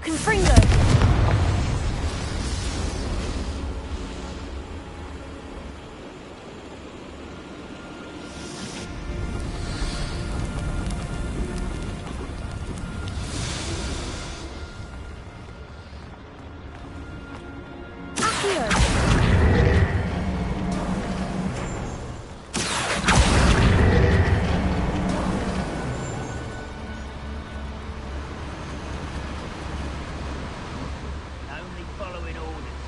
Confringo. Accio. Only following orders.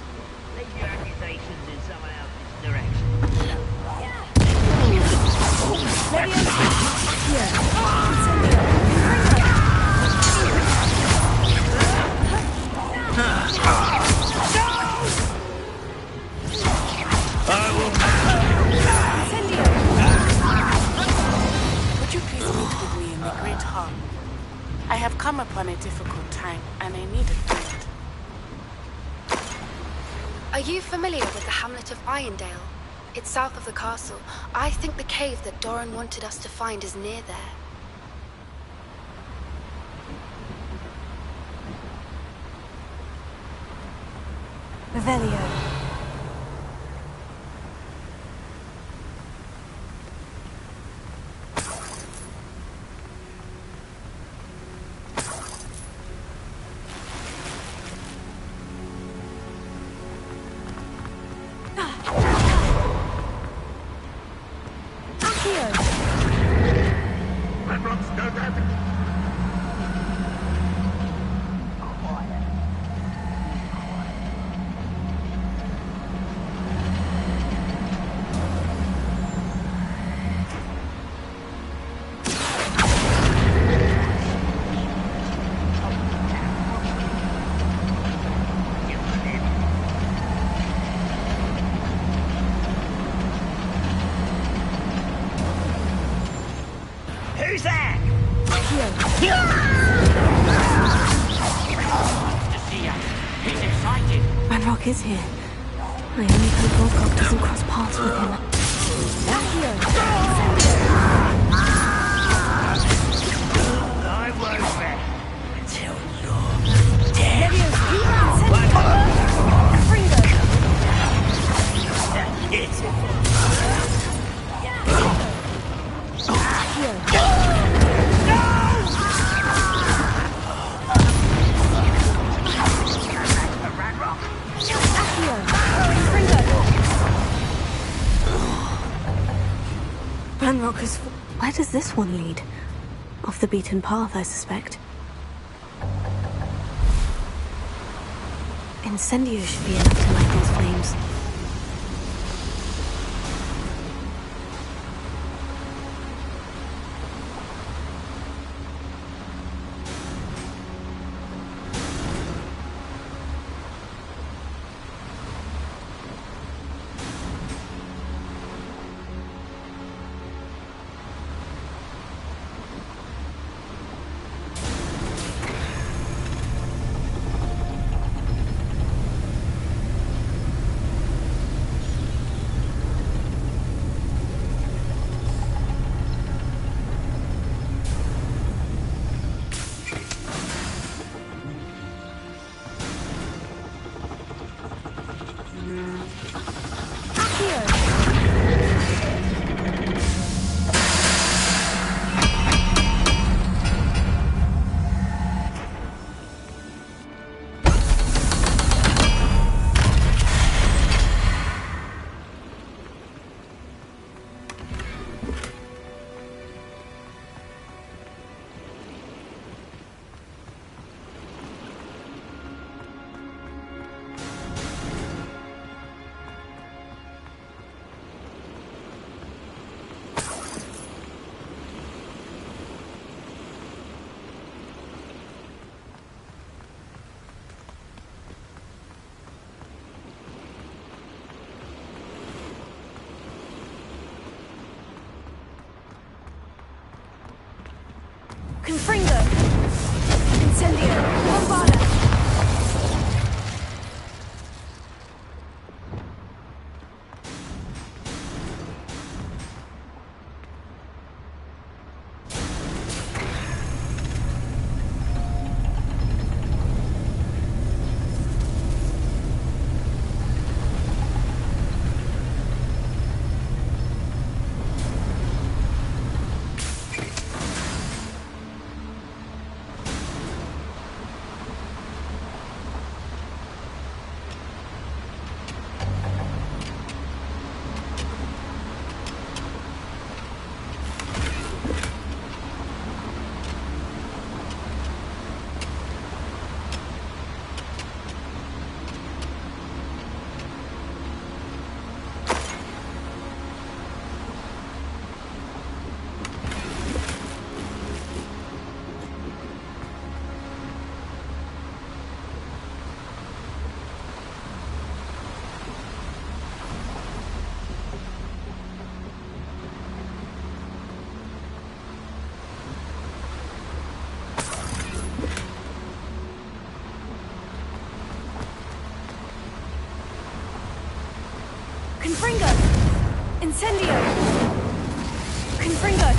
Leave your accusations in someone else's direction. Levioso. Accio. Incendio. Incendio. Would you please meet with me in the Great Hall? I have come upon a difficult time, and I need a friend. Are you familiar with the hamlet of Irondale? It's south of the castle. I think the cave that Doran wanted us to find is near there. Revelio. Accio. Ranrock's go that. Who's that? To see ya. He's excited. Ranrock is here. I only hope Volkov doesn't cross paths with him. I won't rest until you're dead. Confringo. It's Ranrock is... Where does this one lead? Off the beaten path, I suspect. Incendio should be enough to light those flames. Confringo! Incendio! Bombarda! Confringo! Incendio! Confringo!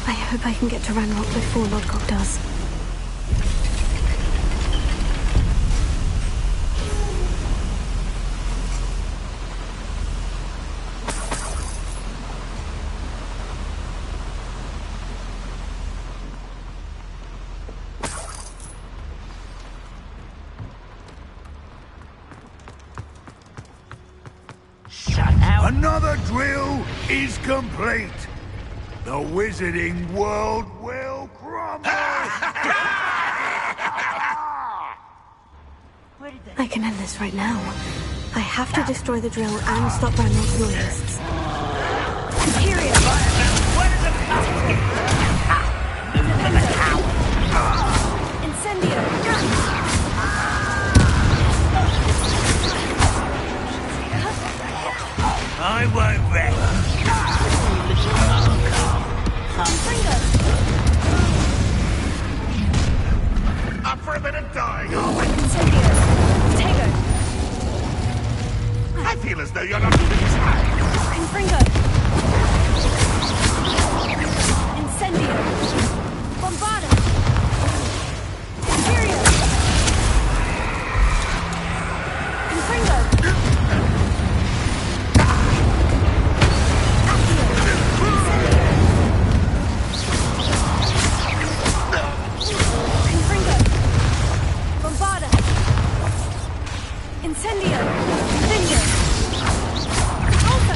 I hope I can get to Ranrock before Lodgok does. Another drill is complete. The wizarding world will crumble. I can end this right now. I have to destroy the drill and stop Ranrock's loyalists. Period! Incendio! I won't rest. Up for a bit of dying, Incendio! Tego! I feel as though you're not even trying. Confringo! Incendio! Bombarda! Imperio! Confringo! Incendio! Incendio! Alto!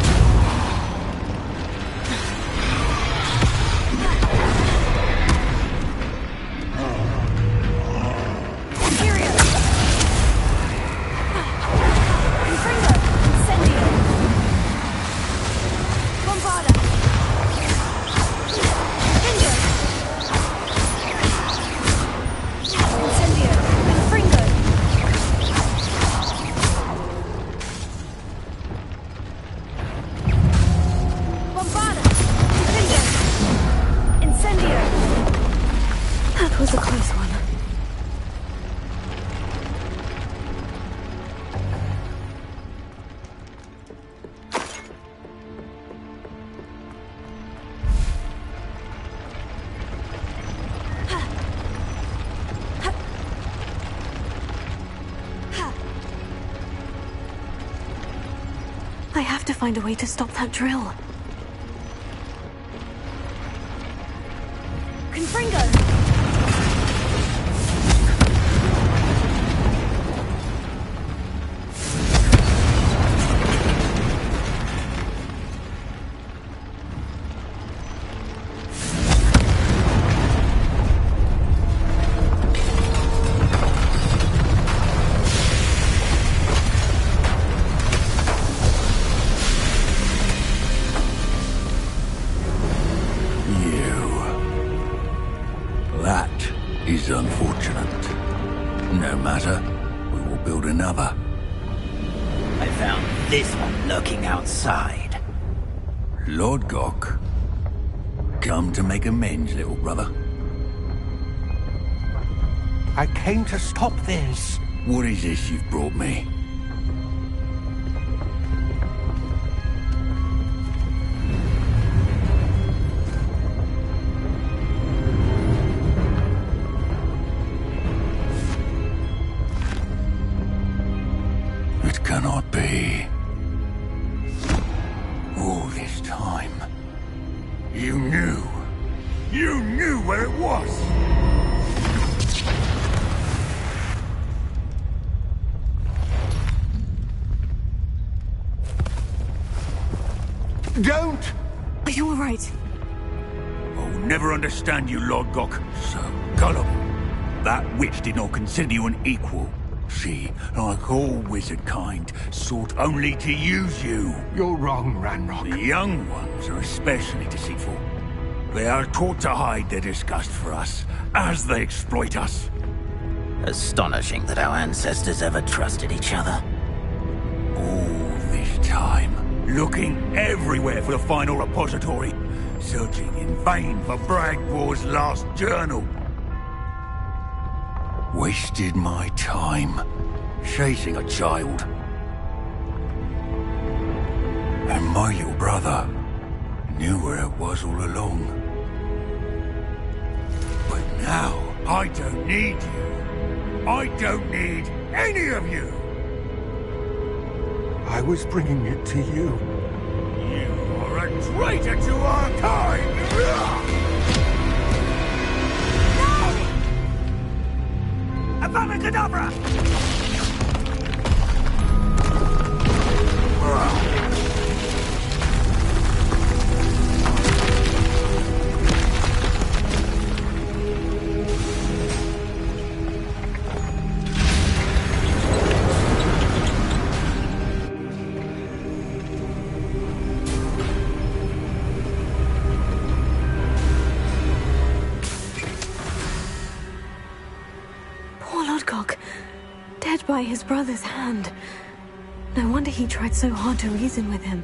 Imperio! Confringo! Incendio! Bombarda! Incendio! Incendio! Confringo! That was a close one. I have to find a way to stop that drill. Confringo! this one lurking outside. Lord Gok, come to make amends, little brother. I came to stop this. What is this you've brought me? It cannot be. All this time, you knew. You knew where it was. Don't! Are you alright? I'll never understand you, Lord Gok. So gullible. That witch did not consider you an equal. She, like all wizard kind, sought only to use you. You're wrong, Ranrock. The young ones are especially deceitful. They are taught to hide their disgust for us, as they exploit us. Astonishing that our ancestors ever trusted each other. All this time, looking everywhere for the final repository, searching in vain for Bragbor's last journal. Wasted my time, chasing a child. And my little brother knew where it was all along. But now, I don't need you. I don't need any of you. I was bringing it to you. You are a traitor to our kind! Abracadabra! Dead by his brother's hand. No wonder he tried so hard to reason with him.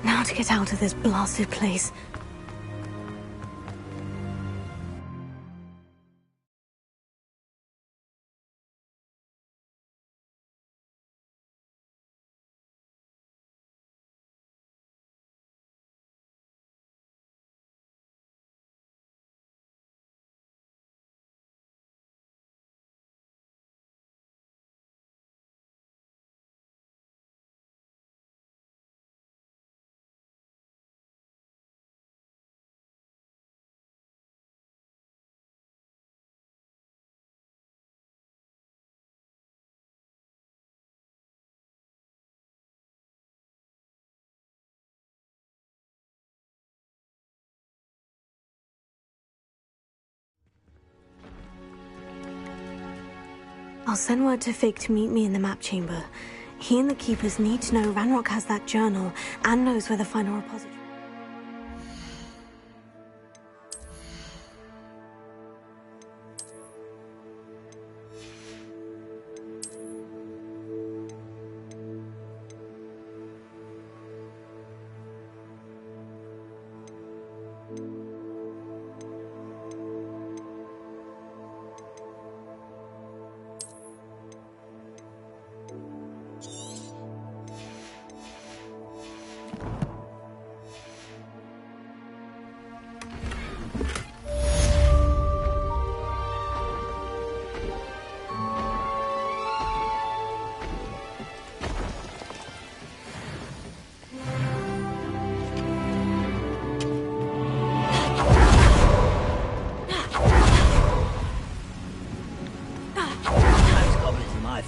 Now to get out of this blasted place. I'll send word to Fig to meet me in the map chamber. He and the Keepers need to know Ranrock has that journal and knows where the final repository.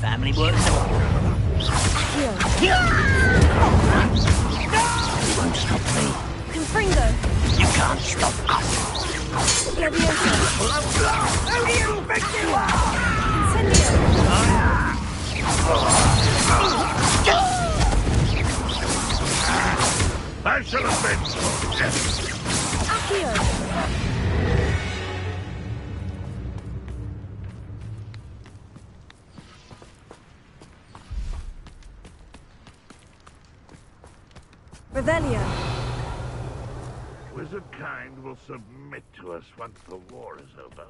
Family works. Accio. You won't stop me. Confringo. You can't stop us. Leviosa. Who do you think you are? That shall have been. Accio. Revelio. Wizard kind will submit to us once the war is over.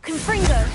Confringo.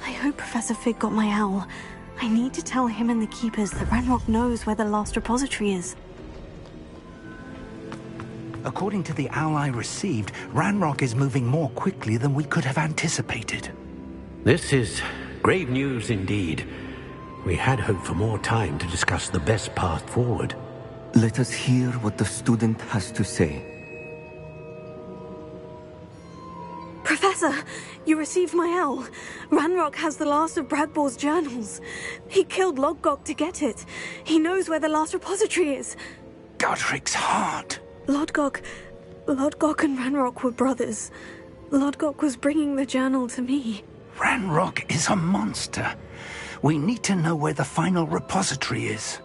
I hope Professor Fig got my owl. I need to tell him and the Keepers that Ranrock knows where the last repository is. According to the owl I received, Ranrock is moving more quickly than we could have anticipated. This is grave news indeed. We had hoped for more time to discuss the best path forward. Let us hear what the student has to say. Professor, you received my owl. Ranrock has the last of Bragbor's journals. He killed Lodgok to get it. He knows where the last repository is. Godric's heart. Lodgok and Ranrock were brothers. Lodgok was bringing the journal to me. Ranrock is a monster. We need to know where the final repository is.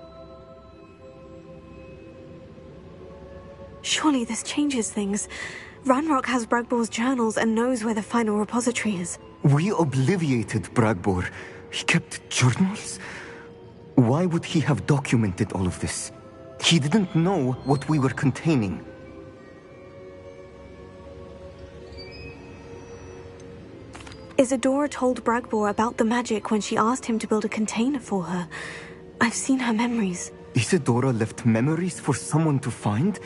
Surely this changes things. Ranrock has Bragbor's journals and knows where the final repository is. We obliviated Bragbor. He kept journals? Why would he have documented all of this? He didn't know what we were containing. Isadora told Bragbor about the magic when she asked him to build a container for her. I've seen her memories. Isadora left memories for someone to find?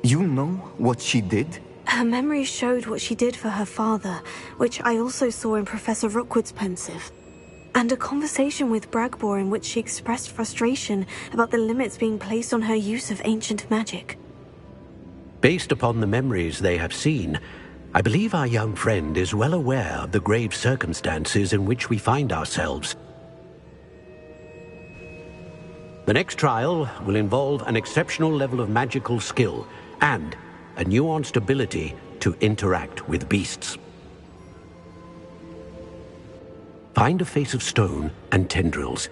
You know what she did? Her memories showed what she did for her father, which I also saw in Professor Rookwood's pensive. And a conversation with Bragbor in which she expressed frustration about the limits being placed on her use of ancient magic. Based upon the memories they have seen, I believe our young friend is well aware of the grave circumstances in which we find ourselves. The next trial will involve an exceptional level of magical skill and a nuanced ability to interact with beasts. Find a face of stone and tendrils.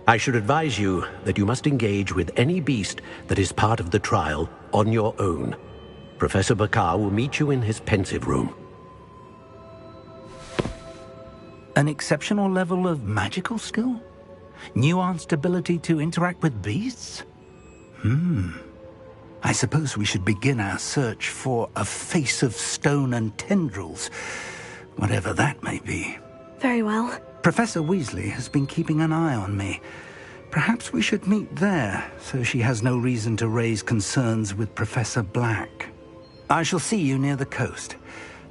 I should advise you that you must engage with any beast that is part of the trial on your own. Professor Bakar will meet you in his pensive room. An exceptional level of magical skill? Nuanced ability to interact with beasts? I suppose we should begin our search for a face of stone and tendrils. whatever that may be. Very well. Professor Weasley has been keeping an eye on me. Perhaps we should meet there, so she has no reason to raise concerns with Professor Black. I shall see you near the coast.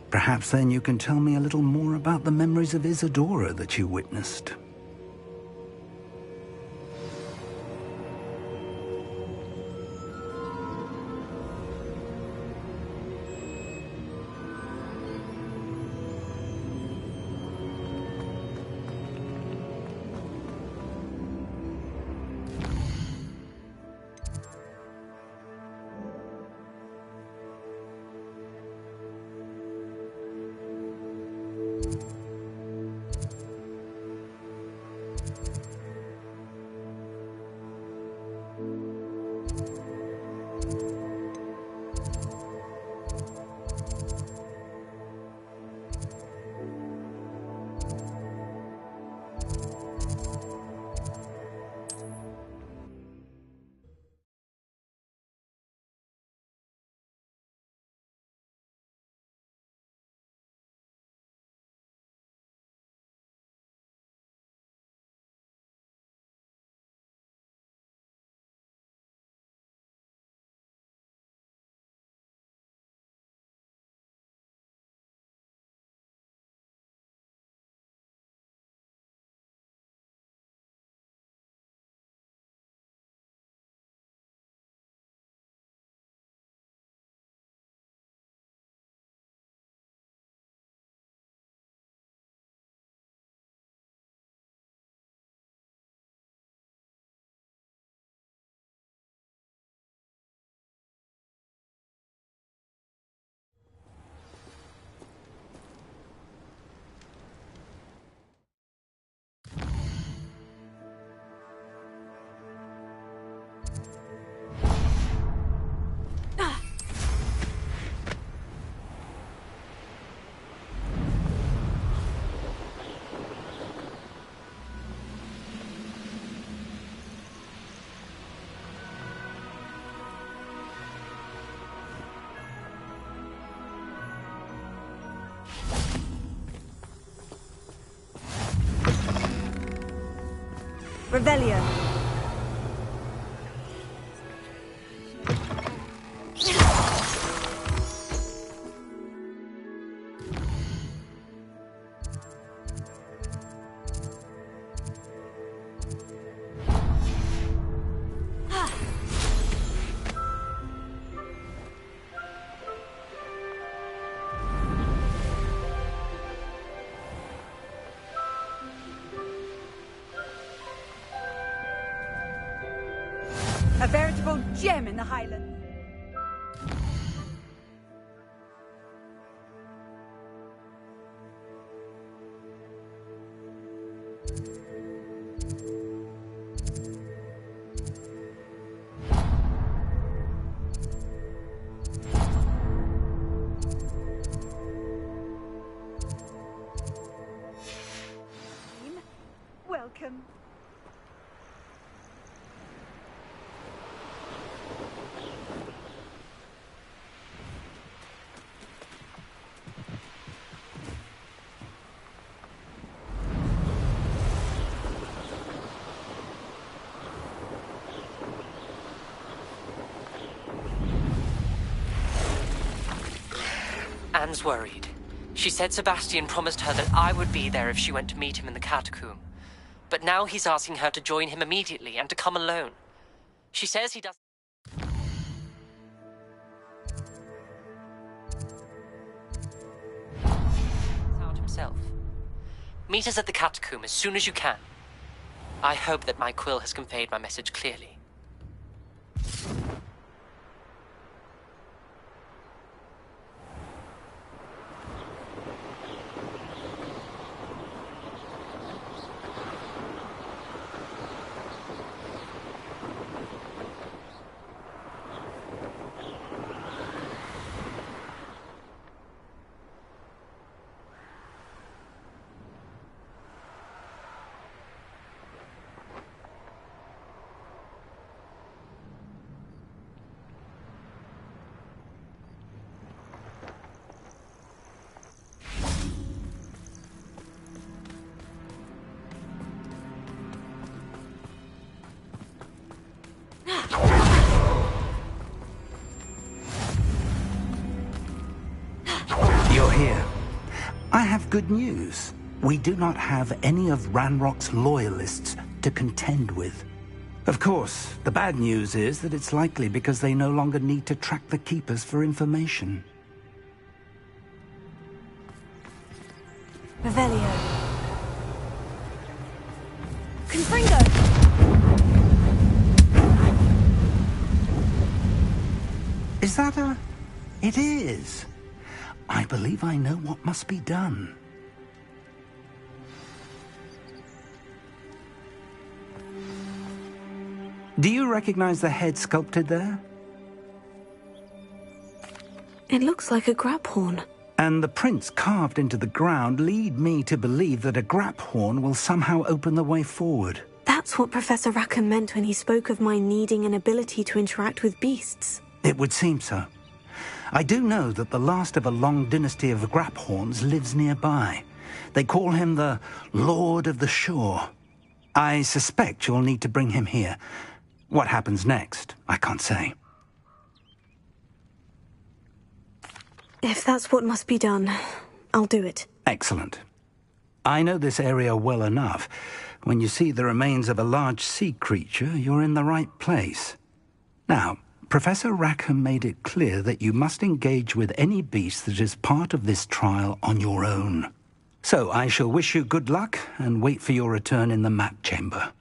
Perhaps then you can tell me a little more about the memories of Isadora that you witnessed. Revelio. A veritable gem in the Highlands. Welcome. Anne's worried. She said Sebastian promised her that I would be there if she went to meet him in the catacomb. But now he's asking her to join him immediately and to come alone. She says he doesn't out himself. Meet us at the catacomb as soon as you can. I hope that my quill has conveyed my message clearly. have good news. We do not have any of Ranrock's loyalists to contend with. Of course, the bad news is that it's likely because they no longer need to track the Keepers for information. Revelio. Confringo! Is that a... It is. I believe I know what must be done. Do you recognize the head sculpted there? It looks like a grap horn. And the prints carved into the ground lead me to believe that a grap horn will somehow open the way forward. That's what Professor Rackham meant when he spoke of my needing an ability to interact with beasts. It would seem so. I do know that the last of a long dynasty of grap horns lives nearby. They call him the Lord of the Shore. I suspect you'll need to bring him here. What happens next, I can't say. If that's what must be done, I'll do it. Excellent. I know this area well enough. When you see the remains of a large sea creature, you're in the right place. Now, Professor Rackham made it clear that you must engage with any beast that is part of this trial on your own. So I shall wish you good luck and wait for your return in the map chamber.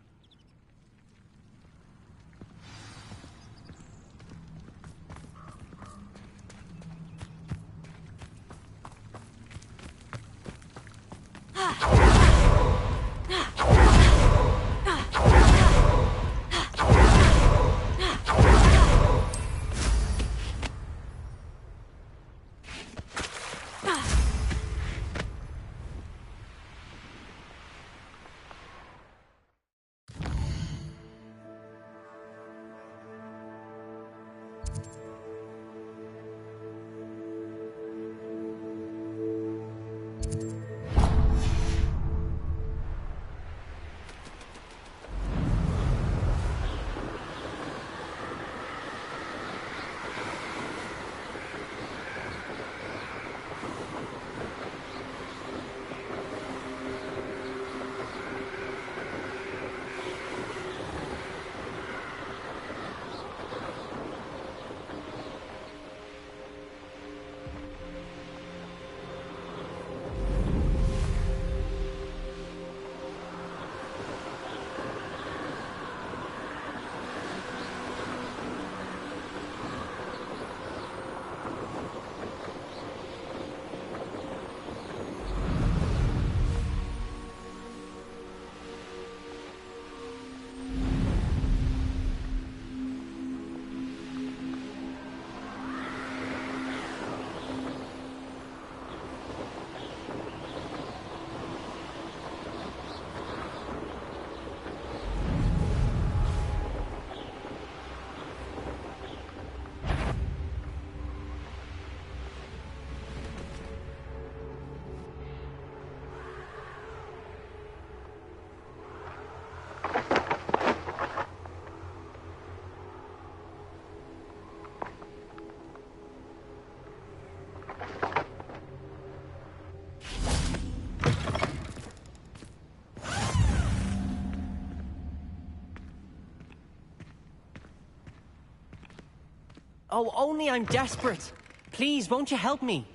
Oh, only I'm desperate. Please, won't you help me?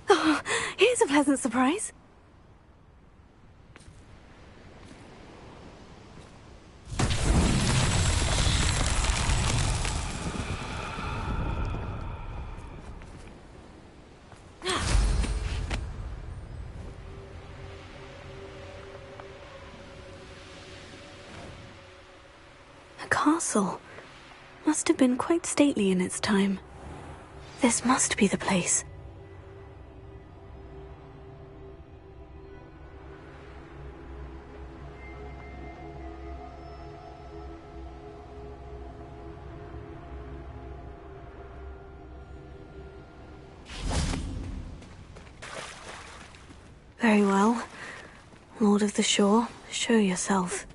Oh, here's a pleasant surprise. A castle. Must have been quite stately in its time. This must be the place. Very well. Lord of the Shore, show yourself.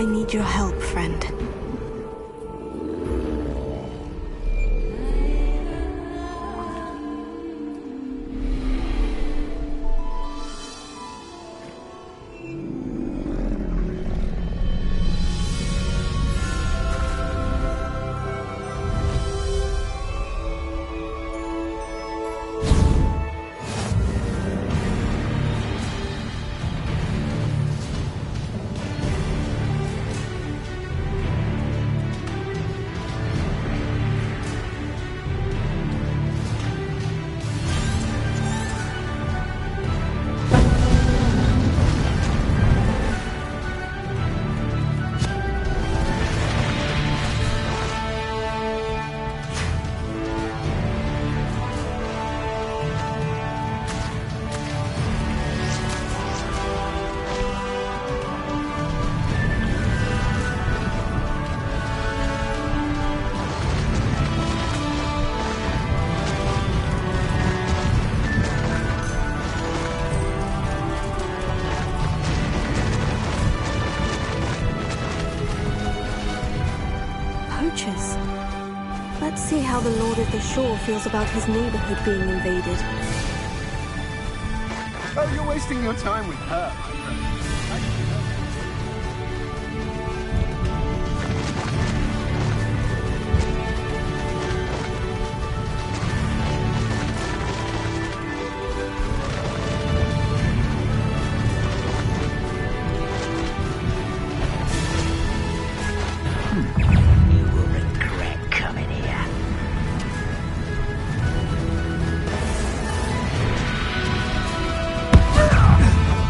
I need your help, friend. Poachers. Let's see how the Lord of the Shore feels about his neighborhood being invaded. Oh, you're wasting your time with her.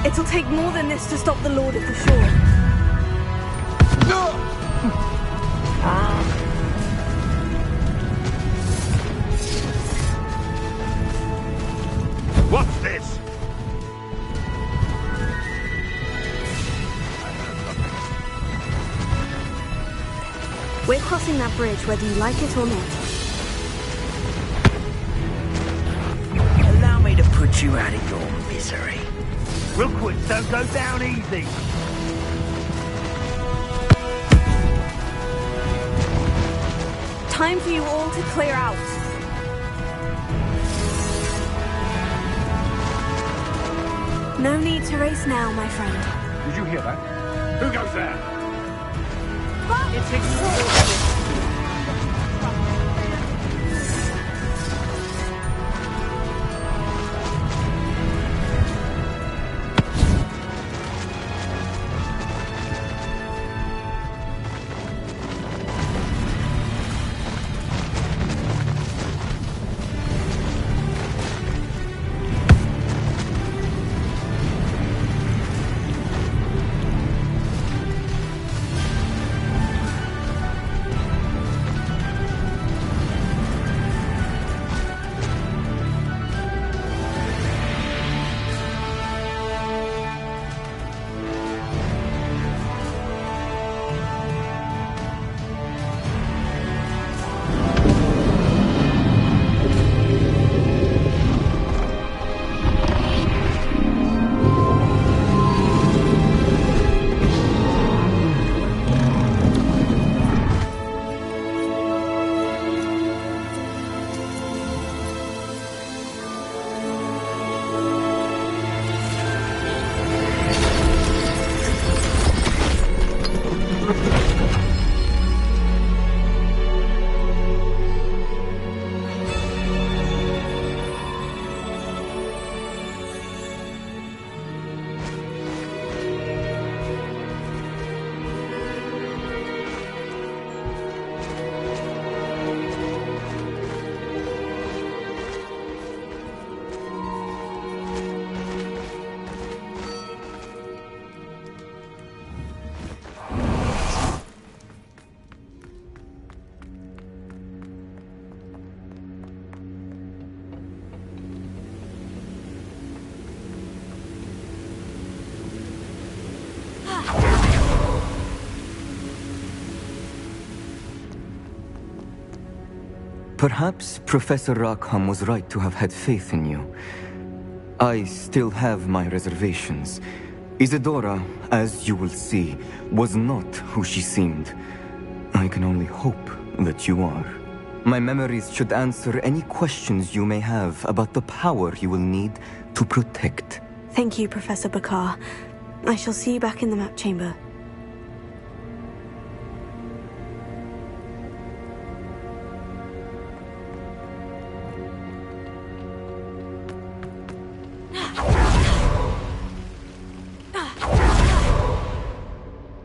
It'll take more than this to stop the Lord of the Shore. What's this? We're crossing that bridge whether you like it or not. Allow me to put you out of your misery. Rookwoods don't go down easy. Time for you all to clear out. No need to race now, my friend. Did you hear that? Who goes there? It's extraordinary. Perhaps Professor Rackham was right to have had faith in you. I still have my reservations. Isadora, as you will see, was not who she seemed. I can only hope that you are. My memories should answer any questions you may have about the power you will need to protect. Thank you, Professor Bakar. I shall see you back in the map chamber.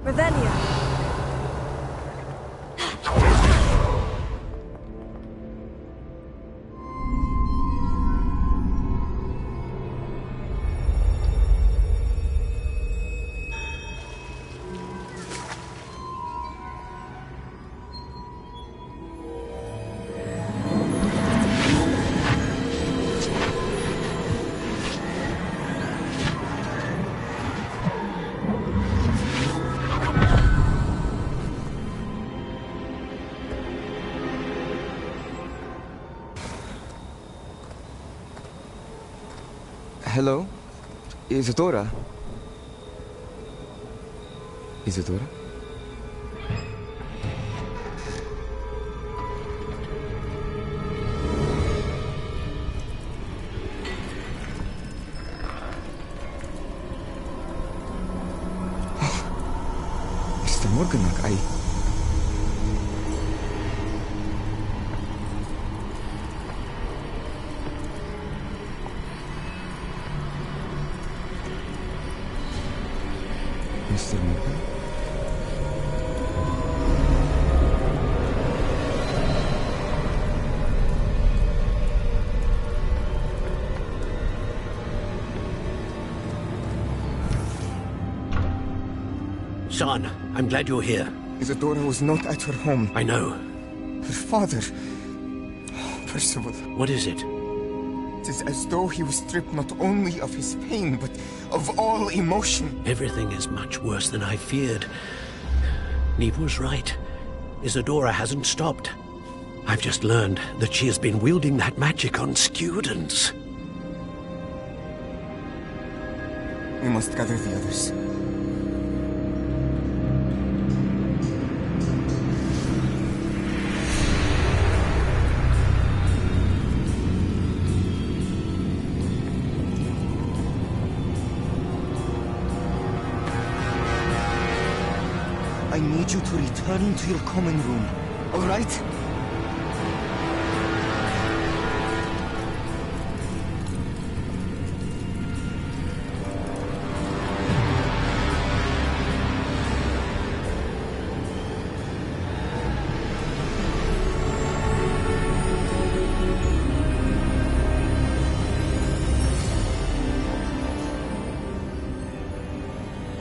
Revelia! Hello? Isadora? Isadora? Mr. Morganach, Mr. Morgan? Son, I'm glad you're here. Isadora was not at her home. I know. Her father... Percival. What is it? It is as though he was stripped not only of his pain, but of all emotion. Everything is much worse than I feared. Neve was right. Isadora hasn't stopped. I've just learned that she has been wielding that magic on students. We must gather the others. I need you to return to your common room, all right?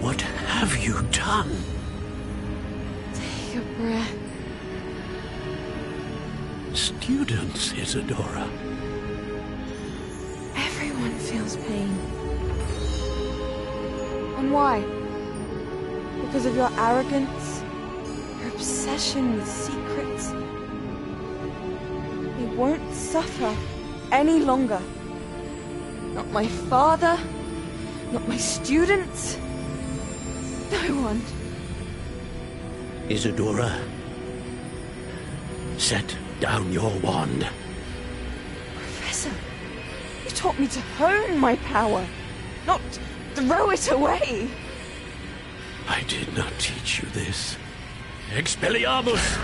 What have you done? Take a breath. Students, Isadora. Everyone feels pain. And why? Because of your arrogance? Your obsession with secrets? They won't suffer any longer. Not my father, not my students, no one. Isadora, set down your wand. Professor, you taught me to hone my power, not throw it away. I did not teach you this. Expelliarmus!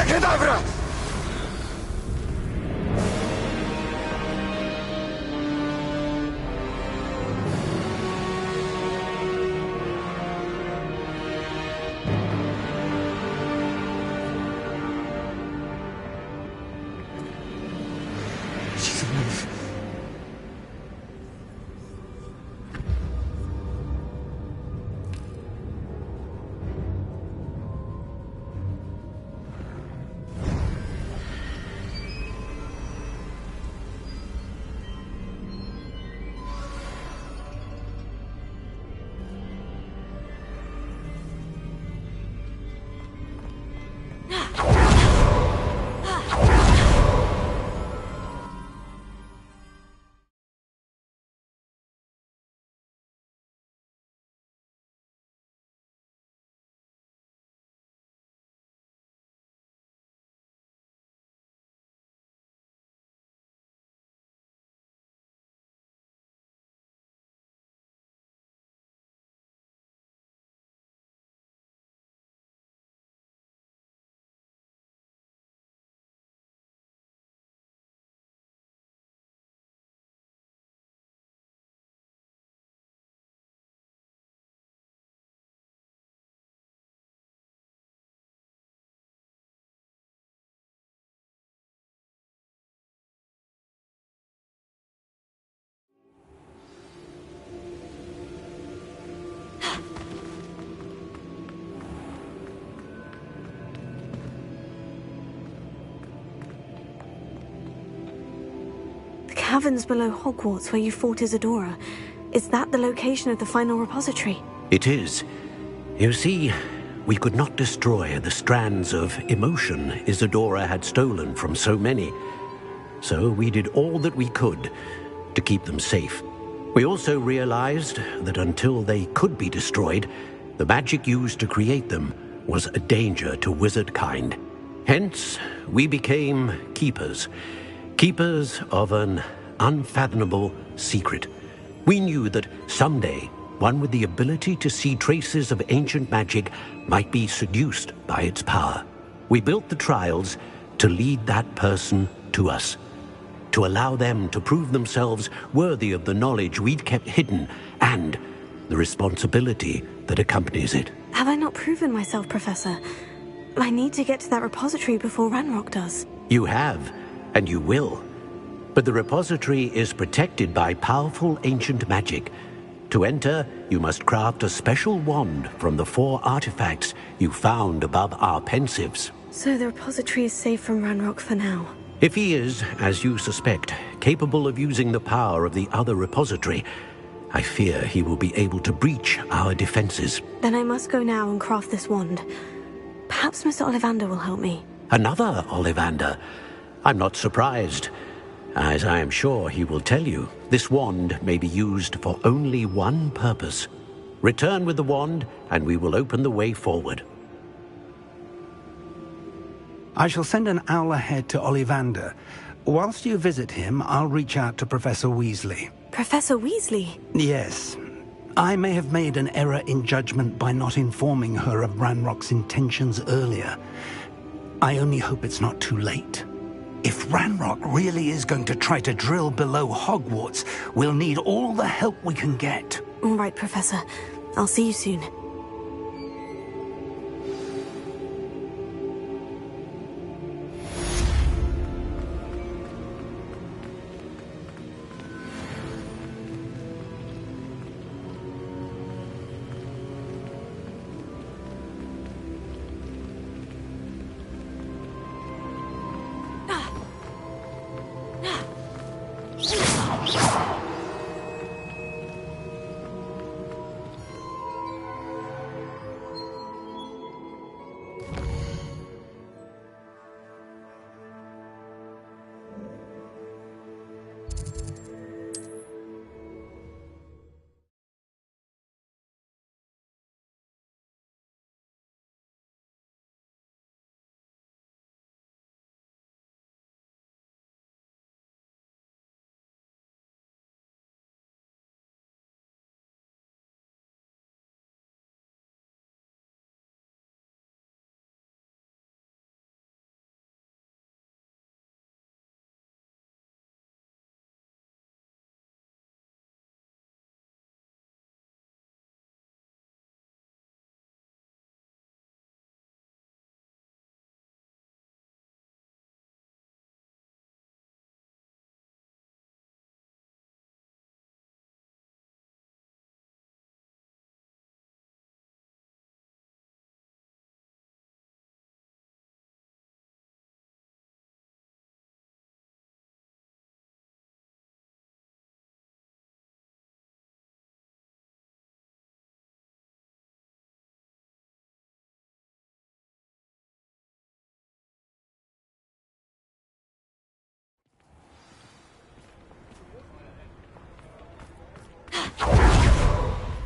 Kedavra! caverns below Hogwarts where you fought Isadora. Is that the location of the final repository? It is. You see, we could not destroy the strands of emotion Isadora had stolen from so many. So we did all that we could to keep them safe. We also realized that until they could be destroyed, the magic used to create them was a danger to wizard kind. Hence, we became keepers. Keepers of an unfathomable secret. We knew that someday, one with the ability to see traces of ancient magic might be seduced by its power. We built the trials to lead that person to us, to allow them to prove themselves worthy of the knowledge we'd kept hidden and the responsibility that accompanies it. Have I not proven myself, Professor? I need to get to that repository before Ranrock does. You have, and you will. But the repository is protected by powerful ancient magic. To enter, you must craft a special wand from the 4 artifacts you found above our pensives. So the repository is safe from Ranrock for now. If he is, as you suspect, capable of using the power of the other repository, I fear he will be able to breach our defenses. Then I must go now and craft this wand. Perhaps Mr. Ollivander will help me. Another Ollivander? I'm not surprised. As I am sure he will tell you, this wand may be used for only one purpose. Return with the wand, and we will open the way forward. I shall send an owl ahead to Ollivander. Whilst you visit him, I'll reach out to Professor Weasley. Professor Weasley? Yes. I may have made an error in judgment by not informing her of Ranrock's intentions earlier. I only hope it's not too late. If Ranrock really is going to try to drill below Hogwarts, we'll need all the help we can get. All right, Professor. I'll see you soon.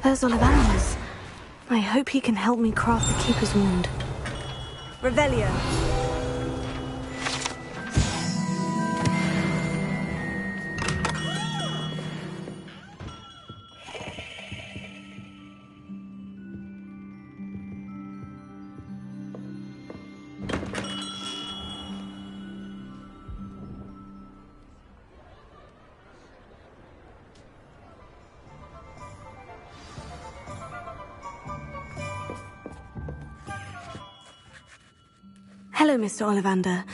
There's Ollivander's. I hope he can help me craft the Keeper's Wand. Revelio. Hello, Mr. Ollivander.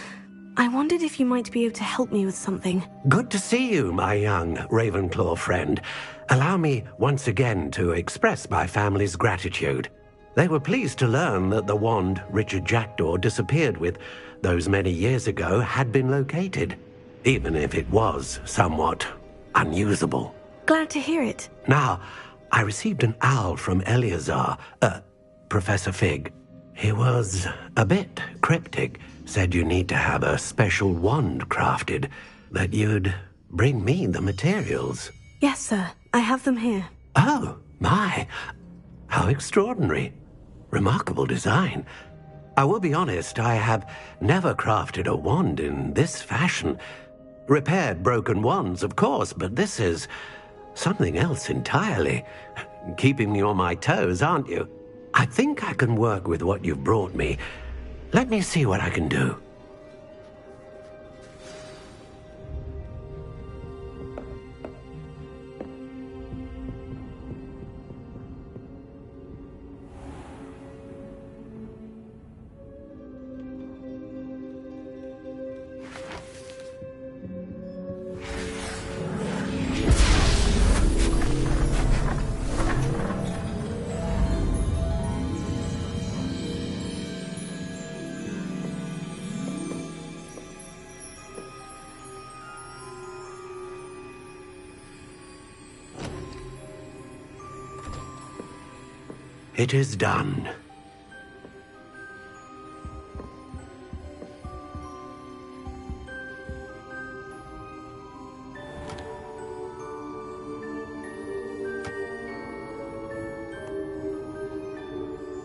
I wondered if you might be able to help me with something. Good to see you, my young Ravenclaw friend. Allow me once again to express my family's gratitude. They were pleased to learn that the wand Richard Jackdaw disappeared with those many years ago had been located. even if it was somewhat unusable. Glad to hear it. Now, I received an owl from Eleazar, Professor Fig. He was a bit cryptic, said you need to have a special wand crafted, that you'd bring me the materials. Yes, sir. I have them here. Oh, my. How extraordinary. Remarkable design. I will be honest, I have never crafted a wand in this fashion. Repaired broken wands, of course, but this is something else entirely. Keeping me on my toes, aren't you? I think I can work with what you've brought me. Let me see what I can do. It is done.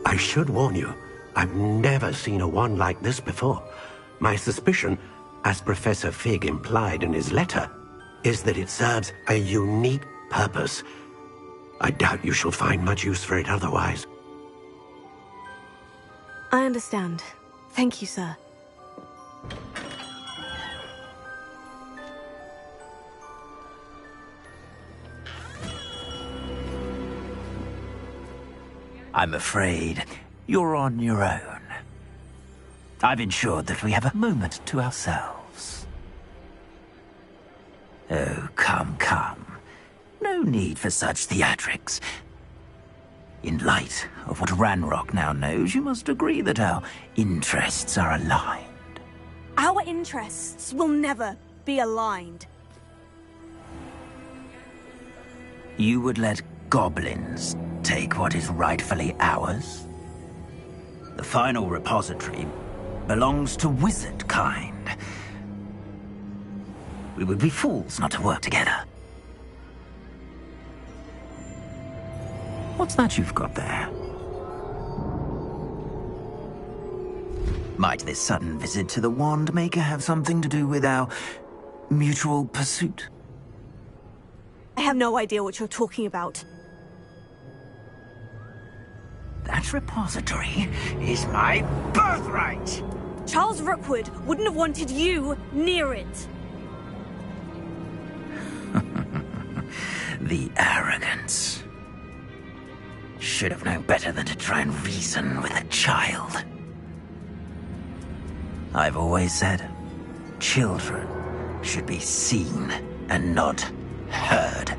I should warn you, I've never seen a wand like this before. My suspicion, as Professor Fig implied in his letter, is that it serves a unique purpose. I doubt you shall find much use for it otherwise. I understand. Thank you, sir. I'm afraid you're on your own. I've ensured that we have a moment to ourselves. Oh, come, come. No need for such theatrics. In light of what Ranrock now knows, you must agree that our interests are aligned. Our interests will never be aligned. You would let goblins take what is rightfully ours? The final repository belongs to wizard kind. We would be fools not to work together. What's that you've got there? Might this sudden visit to the Wand Maker have something to do with our mutual pursuit? I have no idea what you're talking about. That repository is my birthright! Charles Rookwood wouldn't have wanted you near it. The arrogance. Should have known better than to try and reason with a child. I've always said, children should be seen and not heard.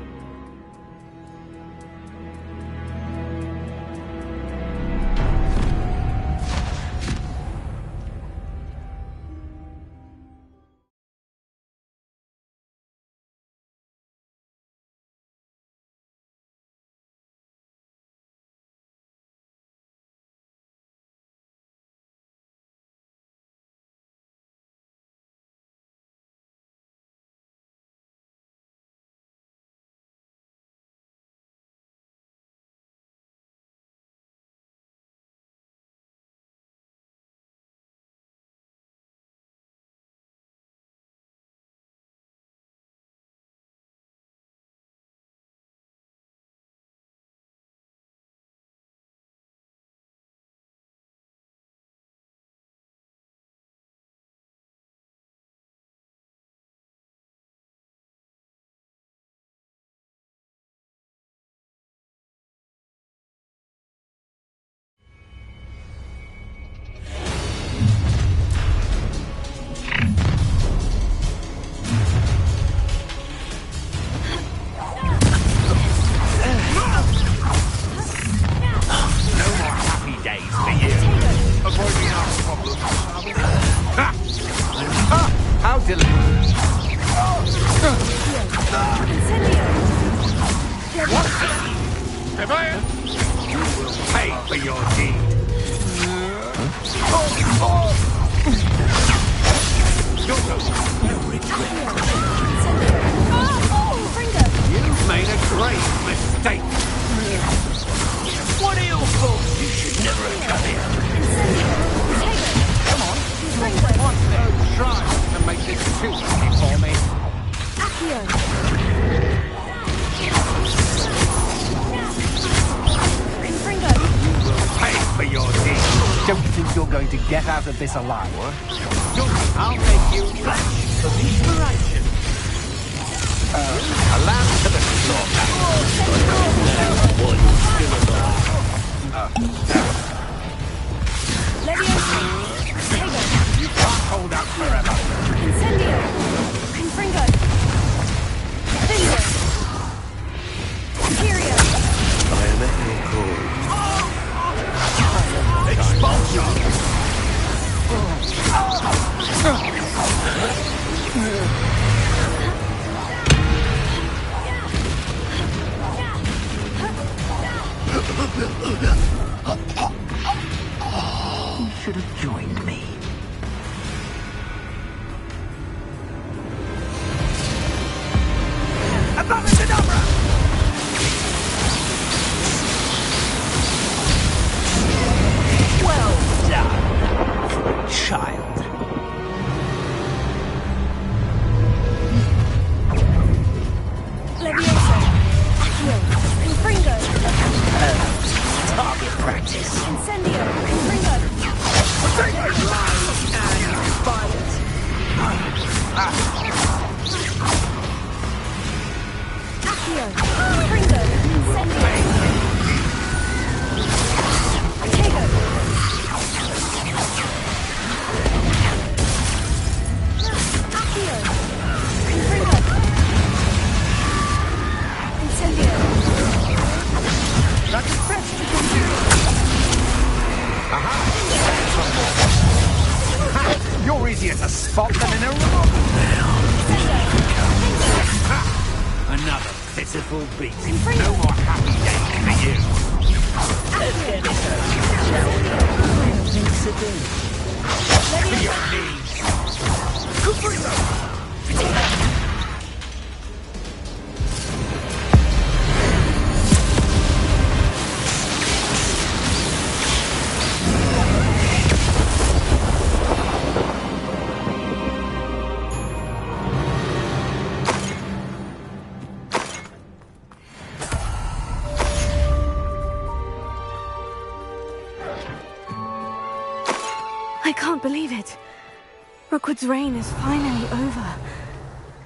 for your deed. You'll regret. You've made a great mistake. What are your faults? You should never have come here. Come on. What's this? Try to make this too easy for me. Pay for your deed. Don't think you're going to get out of this alive. I'll make you flash for inspiration. A lamb to the slaughter. While you're still alive. You can't hold out forever. Incendio! Confringo! Bingo! Furio! I am at your call. Expulsion! You should have joined me. Well done, child. Leviosa! Accio! Confringo! Target practice. Incendio! Confringo! Lies and violence. Accio! Confringo! Incendio! Tego! Accio! Confringo! Incendio! That's fresh to consider. You're easier to spot than in a rock. Another pitiful beat. No more happy days for you. Let's get this over, shall we? Things to do. To your knees. I can't believe it. Rookwood's reign is finally over.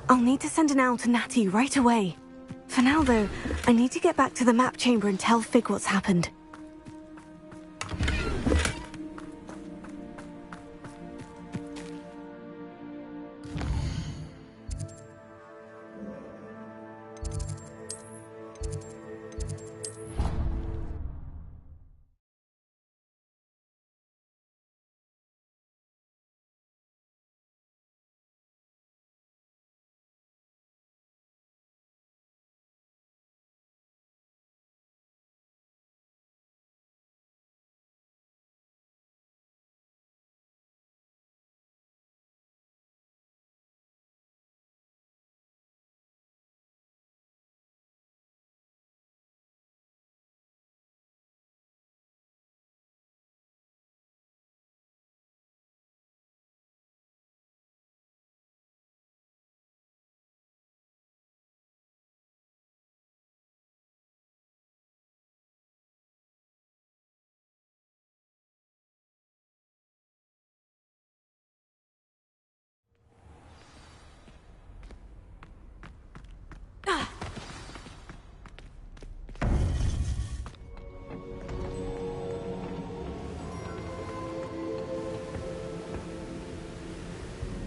I'll need to send an owl to Natty right away. For now, though, I need to get back to the map chamber and tell Fig what's happened.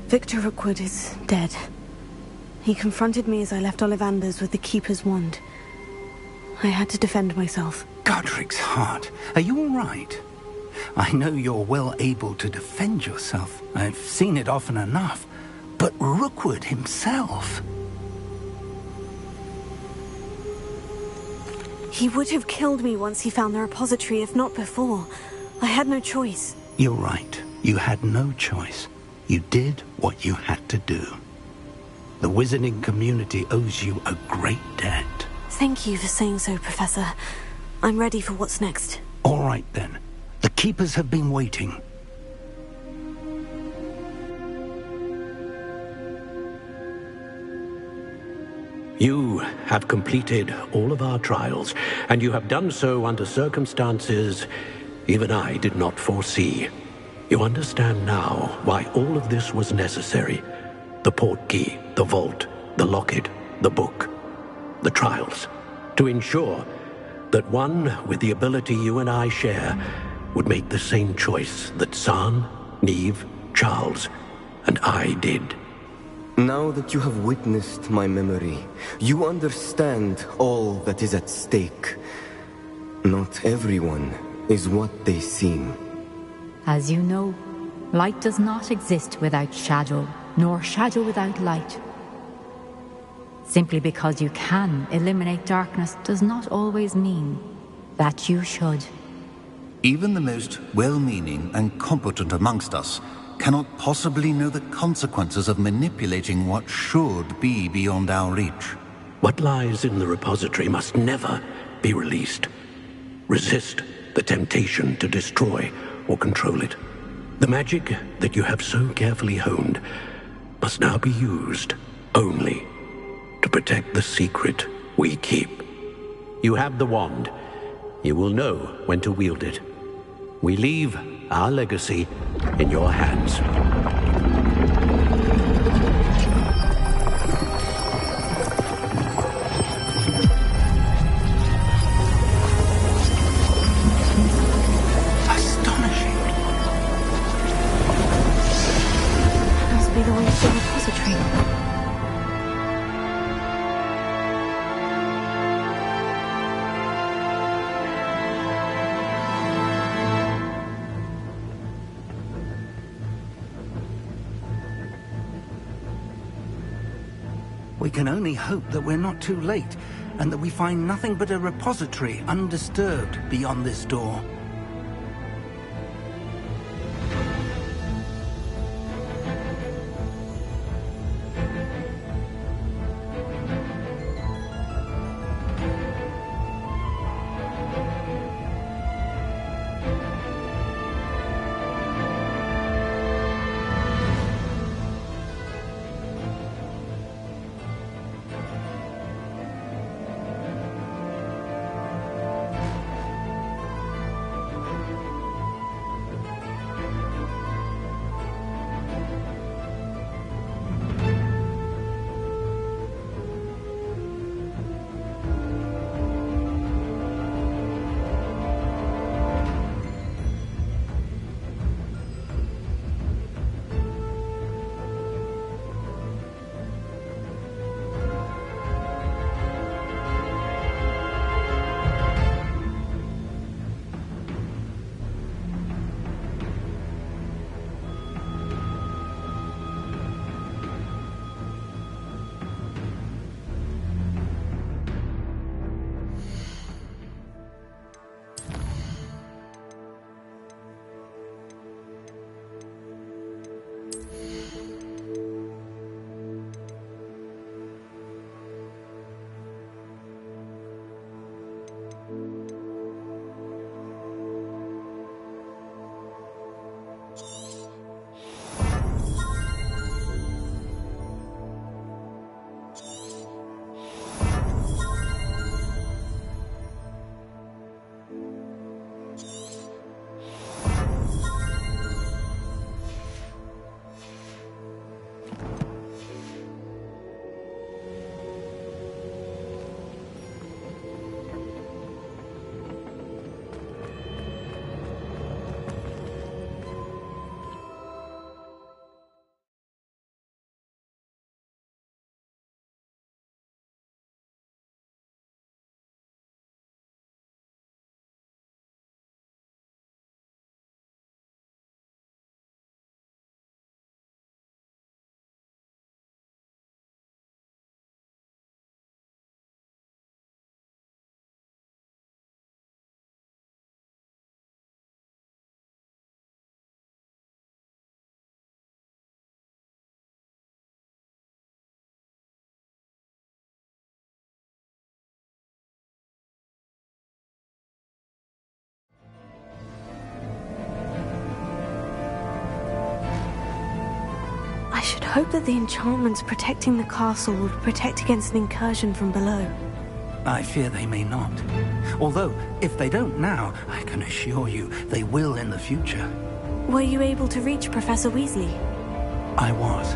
Victor Rookwood is dead. He confronted me as I left Ollivander's with the Keeper's wand. I had to defend myself. Godric's heart, are you all right? I know you're well able to defend yourself. I've seen it often enough. But Rookwood He would have killed me once he found the repository, if not before. I had no choice. You're right. You had no choice. You did what you had to do. The wizarding community owes you a great debt. Thank you for saying so, Professor. I'm ready for what's next. All right, then. The Keepers have been waiting. You have completed all of our trials, and you have done so under circumstances even I did not foresee. You understand now why all of this was necessary. The portkey, the vault, the locket, the book, the trials. To ensure that one with the ability you and I share would make the same choice that San, Neve, Charles, and I did. Now that you have witnessed my memory, you understand all that is at stake. Not everyone is what they seem. As you know, light does not exist without shadow, nor shadow without light. Simply because you can eliminate darkness does not always mean that you should. Even the most well-meaning and competent amongst us cannot possibly know the consequences of manipulating what should be beyond our reach. What lies in the repository must never be released. Resist the temptation to destroy or control it. The magic that you have so carefully honed must now be used only to protect the secret we keep. You have the wand. You will know when to wield it. We leave our legacy in your hands. Astonishing. Must be the way to the repository. We can only hope that we're not too late, and that we find nothing but a repository undisturbed beyond this door. should hope that the enchantments protecting the castle will protect against an incursion from below. I fear they may not. Although, if they don't now, I can assure you they will in the future. Were you able to reach Professor Weasley? I was.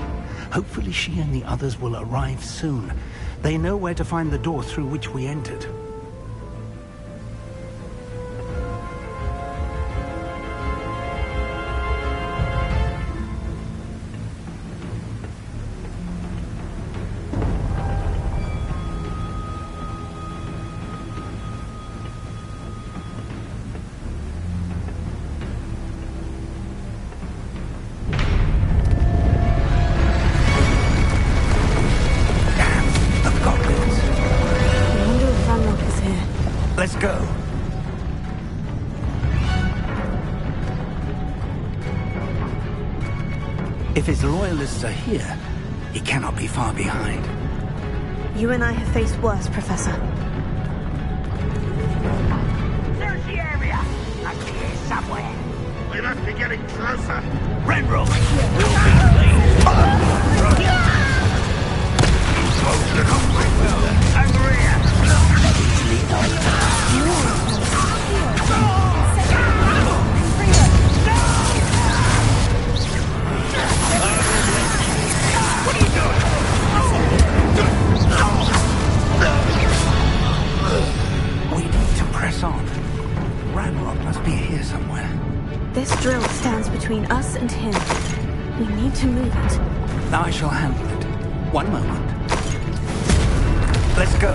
Hopefully she and the others will arrive soon. They know where to find the door through which we entered. Let's go. If his loyalists are here, he cannot be far behind. You and I have faced worse, Professor. Search the area. I see it somewhere. We must be getting closer. Renbrook will be pleased. Close enough. Angria. What are you doing? We need to press on. Ranrock must be here somewhere. This drill stands between us and him. We need to move it. I shall handle it. One moment. Let's go.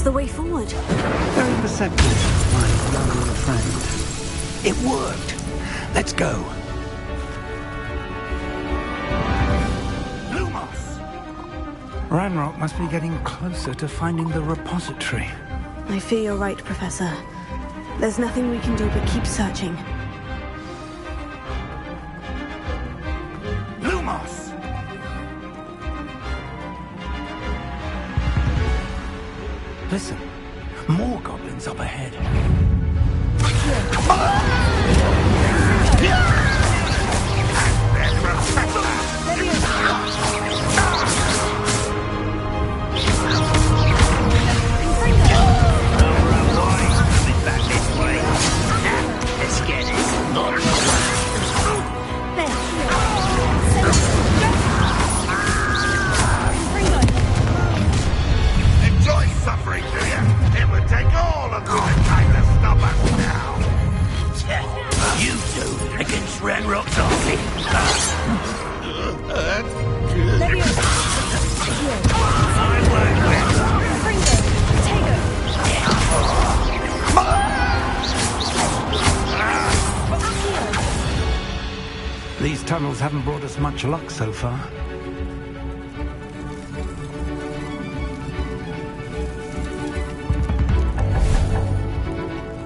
the way forward. Very perceptive, my young friend. It worked. Let's go. Ranrock must be getting closer to finding the repository. I fear you're right, Professor. There's nothing we can do but keep searching. Lumos! Listen, more goblins up ahead. Ranrock's army. These tunnels haven't brought us much luck so far.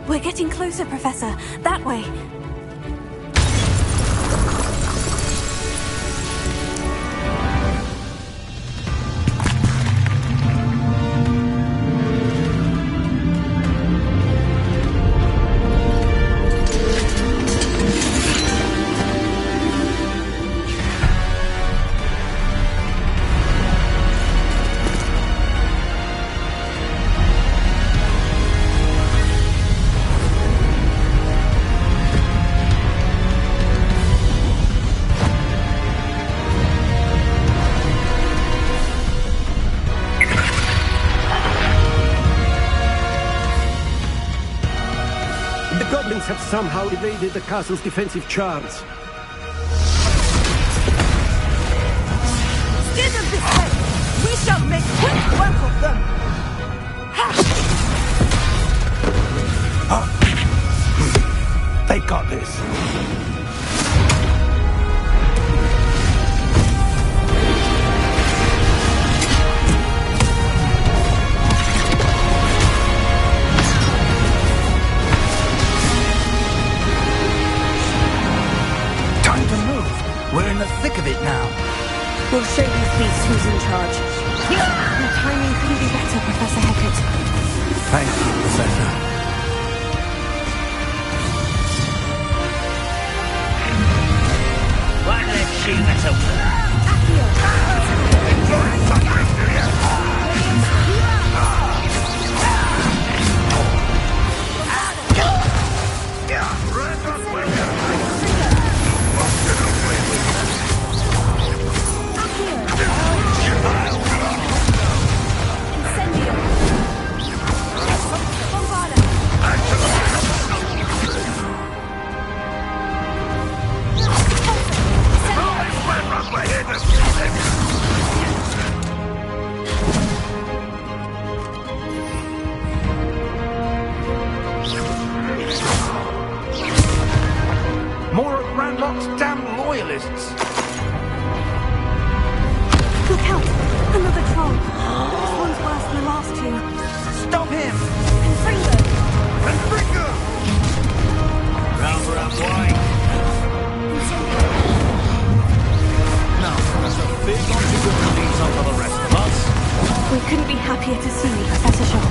We're getting closer, Professor. That way. Have somehow evaded the castle's defensive charms. Steer them this way! We shall make quick work of them! They got this. We're in the thick of it now. We'll show these beasts who's in charge. Your timing couldn't be better, Professor Hecat. Thank you, Professor. Why don't they shoot us all? More of Ranrock's damn loyalists. Look out! Another troll. This one's worse than the last two. Stop him! Confringo! Round for our wine. Now, Professor, big on to good release on for the rest of us. We couldn't be happier to see you, Professor Shaw.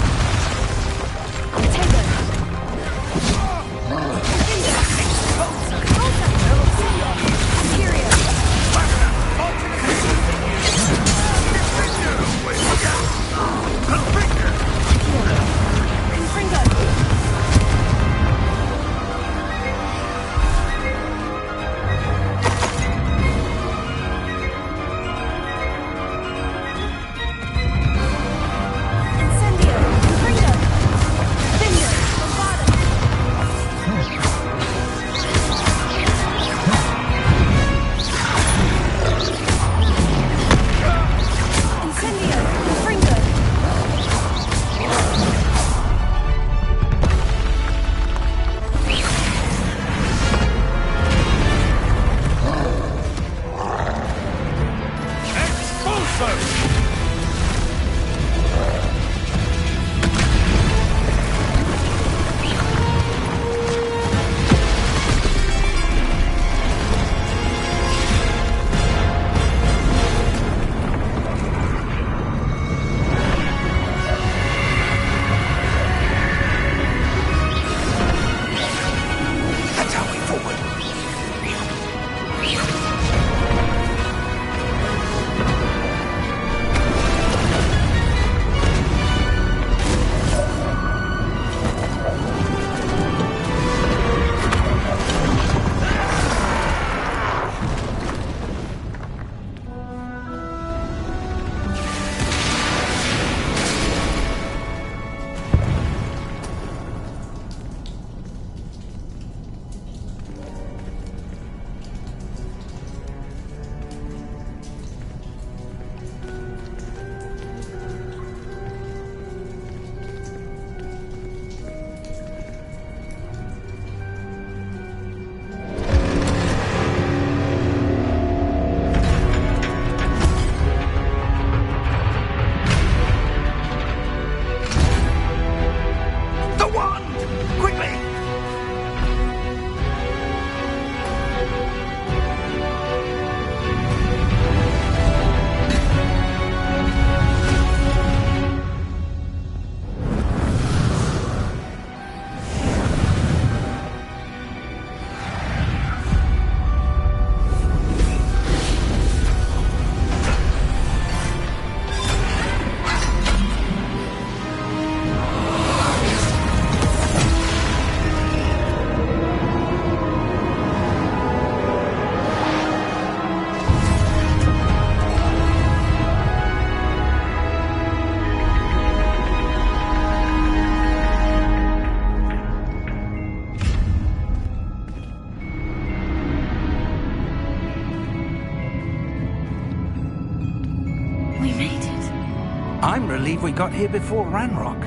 believe we got here before Ranrock.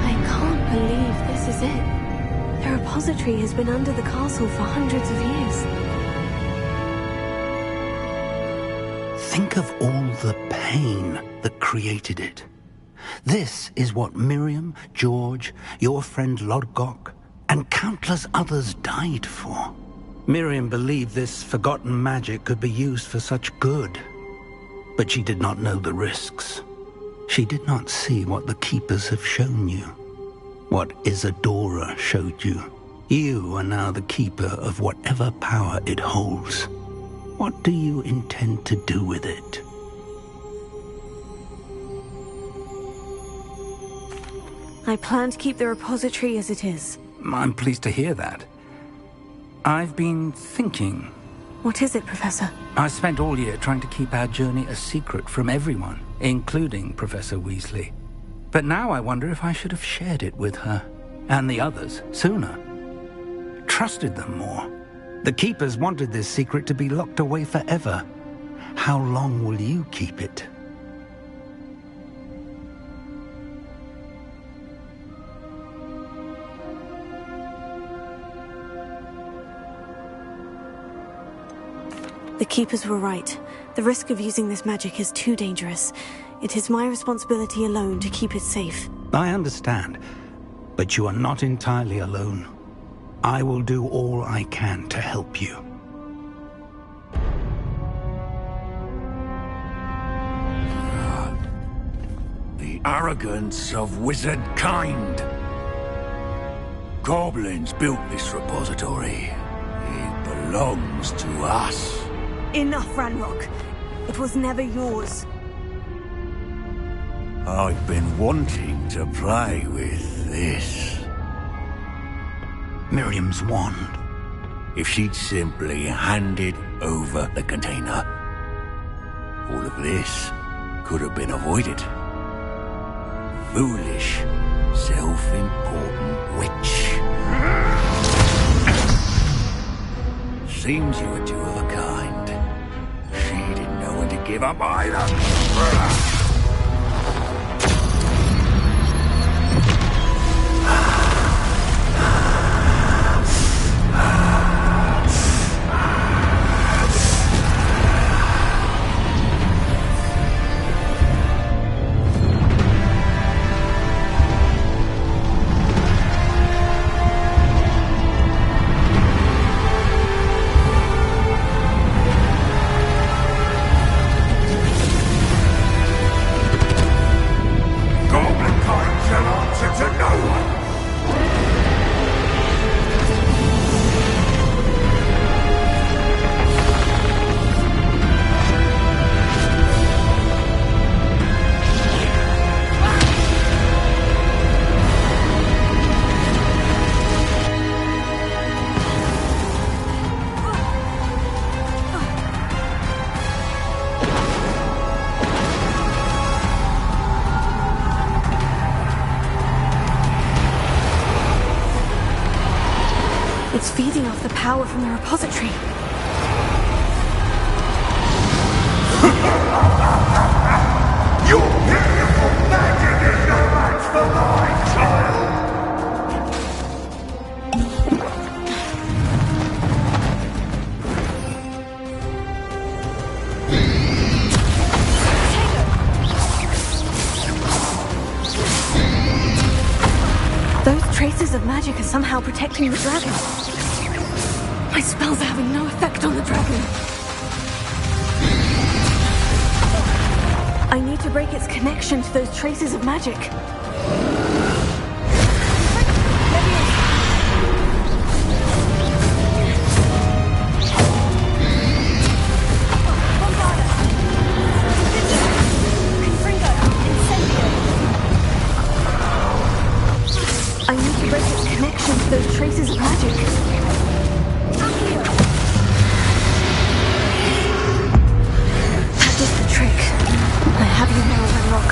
I can't believe this is it. The repository has been under the castle for hundreds of years. Think of all the pain that created it. This is what Miriam, George, your friend Lodgok, and countless others died for. Miriam believed this forgotten magic could be used for such good. But she did not know the risks. She did not see what the Keepers have shown you. What Isadora showed you. You are now the Keeper of whatever power it holds. What do you intend to do with it? I plan to keep the repository as it is. I'm pleased to hear that. I've been thinking. What is it, Professor? I spent all year trying to keep our journey a secret from everyone, including Professor Weasley. But now I wonder if I should have shared it with her, and the others, sooner. Trusted them more. The Keepers wanted this secret to be locked away forever. How long will you keep it? The Keepers were right. The risk of using this magic is too dangerous. It is my responsibility alone to keep it safe. I understand, but you are not entirely alone. I will do all I can to help you. The arrogance of wizard kind. Goblins built this repository. It belongs to us. Enough, Ranrock. It was never yours. I've been wanting to play with this. Miriam's wand. If she'd simply handed over the container, all of this could have been avoided. Foolish, self-important witch. Seems you were two of a kind. She didn't know when to give up either. It's feeding off the power from the repository. Your beautiful magic is no match for mine, child! Those traces of magic are somehow protecting the dragon. My spells are having no effect on the dragon. I need to break its connection to those traces of magic. I need to break its connection to those traces of magic. That did the trick. I have you now, Ranrock.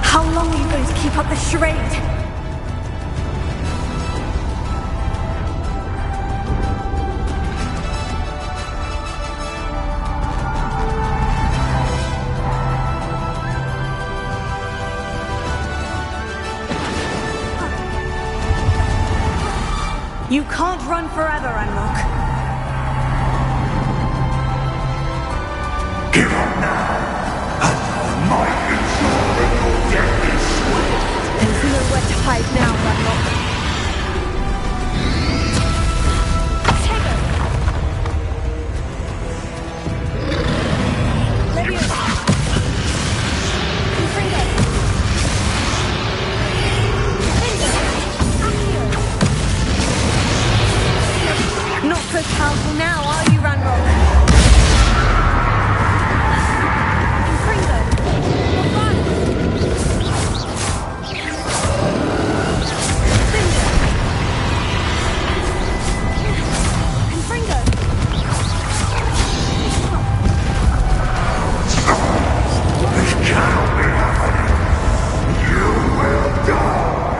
How long are you going to keep up this charade? You can't run forever, Ranrock. Give up now! My control of your death is swift! There's nowhere to hide now, Ranrock. Not so powerful now, are you, Ranrock?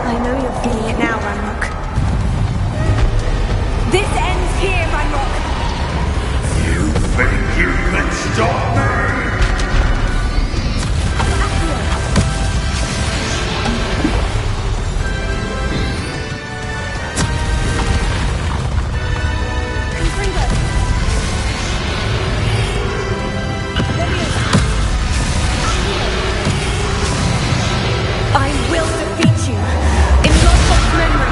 I know you're feeling it now, Ranrock. This ends here, Ranrock! You think you can stop me? I will defeat you in Lodgok's memory.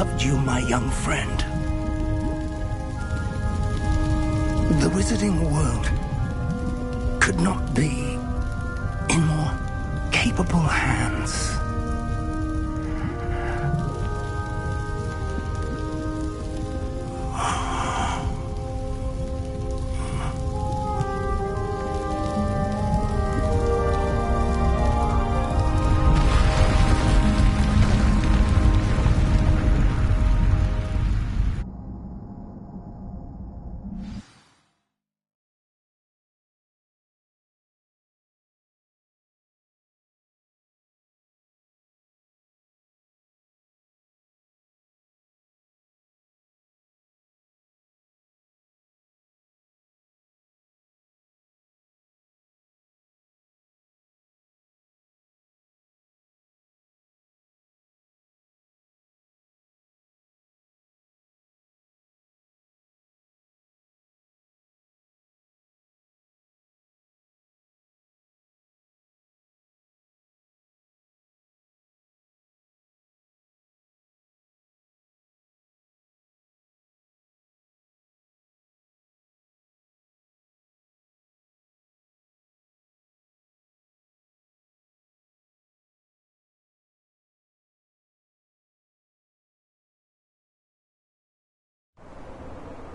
loved you, my young friend. The wizarding world could not be in more capable hands.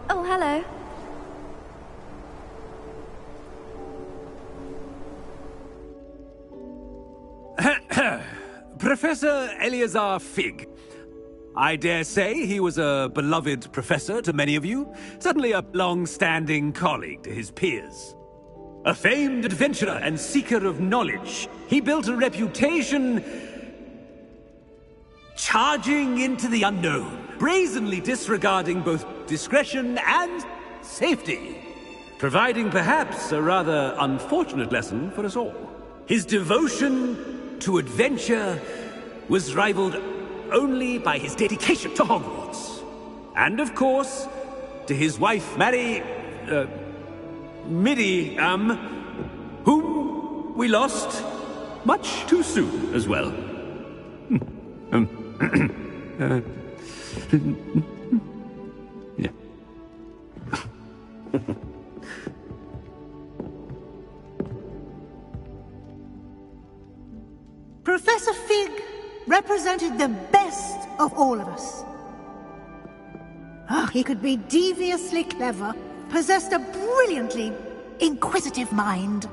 Oh, hello. Professor Eleazar Fig. I dare say he was a beloved professor to many of you, certainly a long-standing colleague to his peers. A famed adventurer and seeker of knowledge, he built a reputation charging into the unknown, brazenly disregarding both discretion and safety, providing perhaps a rather unfortunate lesson for us all. His devotion to adventure was rivaled only by his dedication to Hogwarts. And of course, to his wife, Middy, whom we lost much too soon as well. Yeah. Professor Fig represented the best of all of us. He could be deviously clever, possessed a brilliantly inquisitive mind,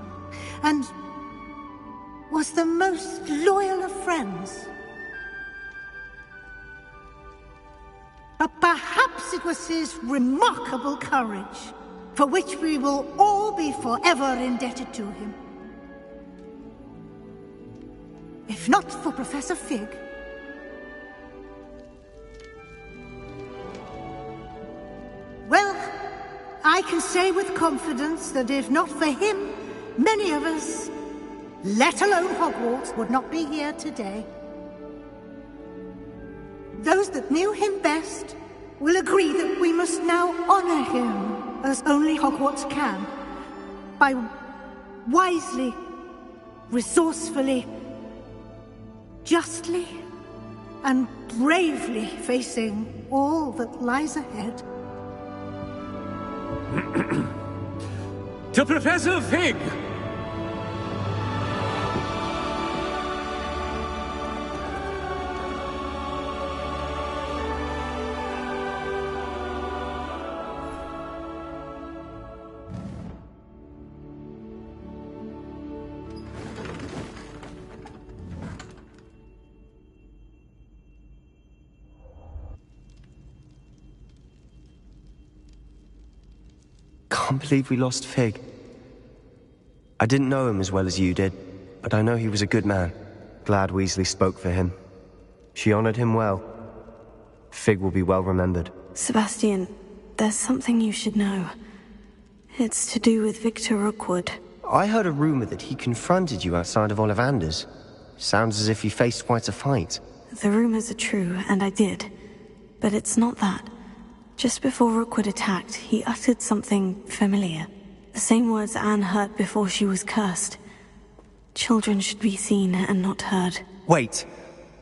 and was the most loyal of friends. But perhaps it was his remarkable courage, for which we will all be forever indebted to him. If not for Professor Fig, well, I can say with confidence that if not for him, many of us, let alone Hogwarts, would not be here today. Those that knew him best will agree that we must now honor him as only Hogwarts can, by wisely, resourcefully, justly, and bravely facing all that lies ahead. To Professor Fig! Can't believe we lost Fig. I didn't know him as well as you did, but I know he was a good man. Glad Weasley spoke for him. She honored him well. Fig will be well remembered. Sebastian, there's something you should know. It's to do with Victor Rookwood. I heard a rumor that he confronted you outside of Ollivander's. Sounds as if he faced quite a fight. The rumors are true, and I did. But it's not that. Just before Rookwood attacked, he uttered something familiar. The same words Anne heard before she was cursed. Children should be seen and not heard. Wait,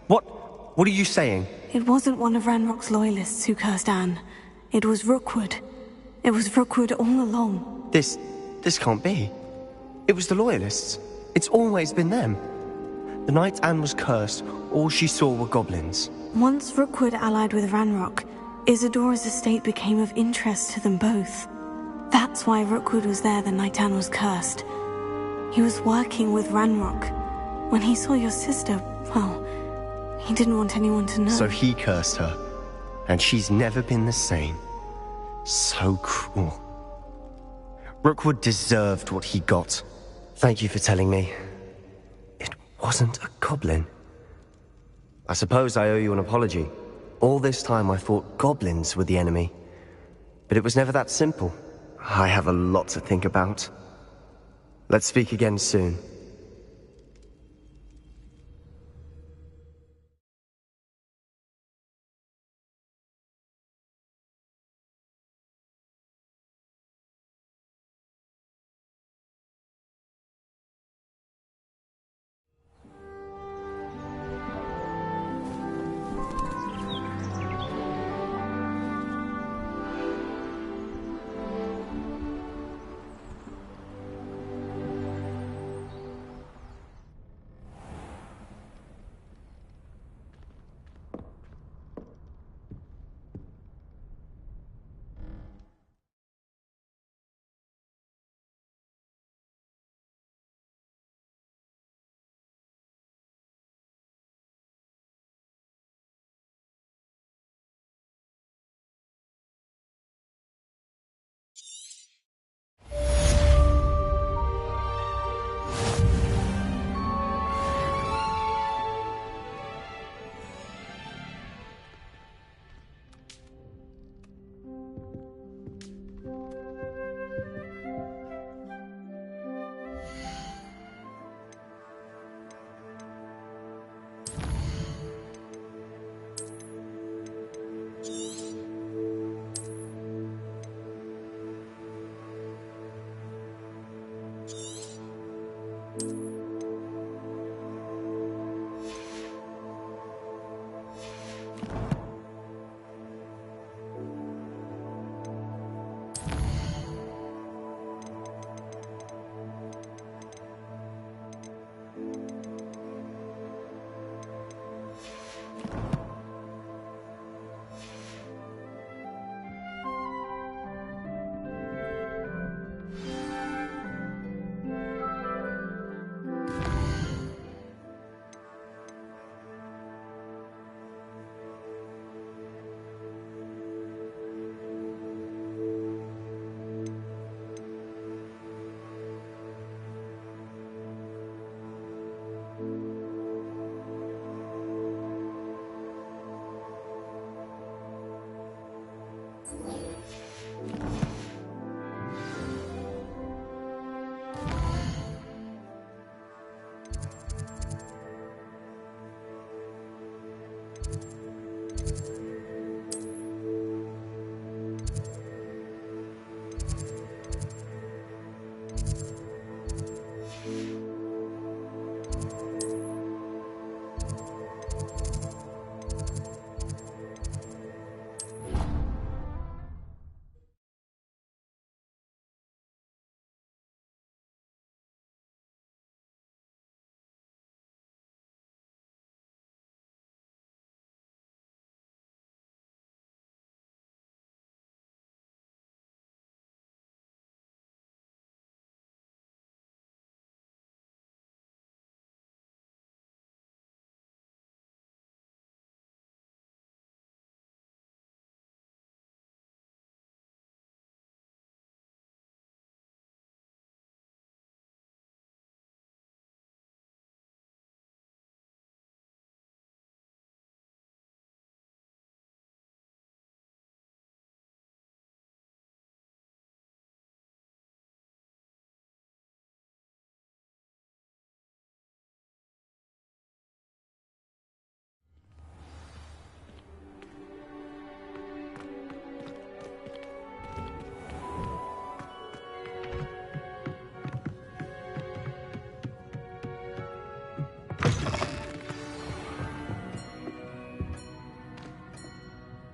what? What are you saying? It wasn't one of Ranrock's loyalists who cursed Anne. It was Rookwood. It was Rookwood all along. This can't be. It was the Loyalists. It's always been them. The night Anne was cursed, all she saw were goblins. Once Rookwood allied with Ranrock, Isadora's estate became of interest to them both. That's why Rookwood was there the night Anne was cursed. He was working with Ranrock. When he saw your sister, well, he didn't want anyone to know. So he cursed her, and she's never been the same. So cruel. Rookwood deserved what he got. Thank you for telling me. It wasn't a goblin. I suppose I owe you an apology. All this time I thought goblins were the enemy. But it was never that simple. I have a lot to think about. Let's speak again soon.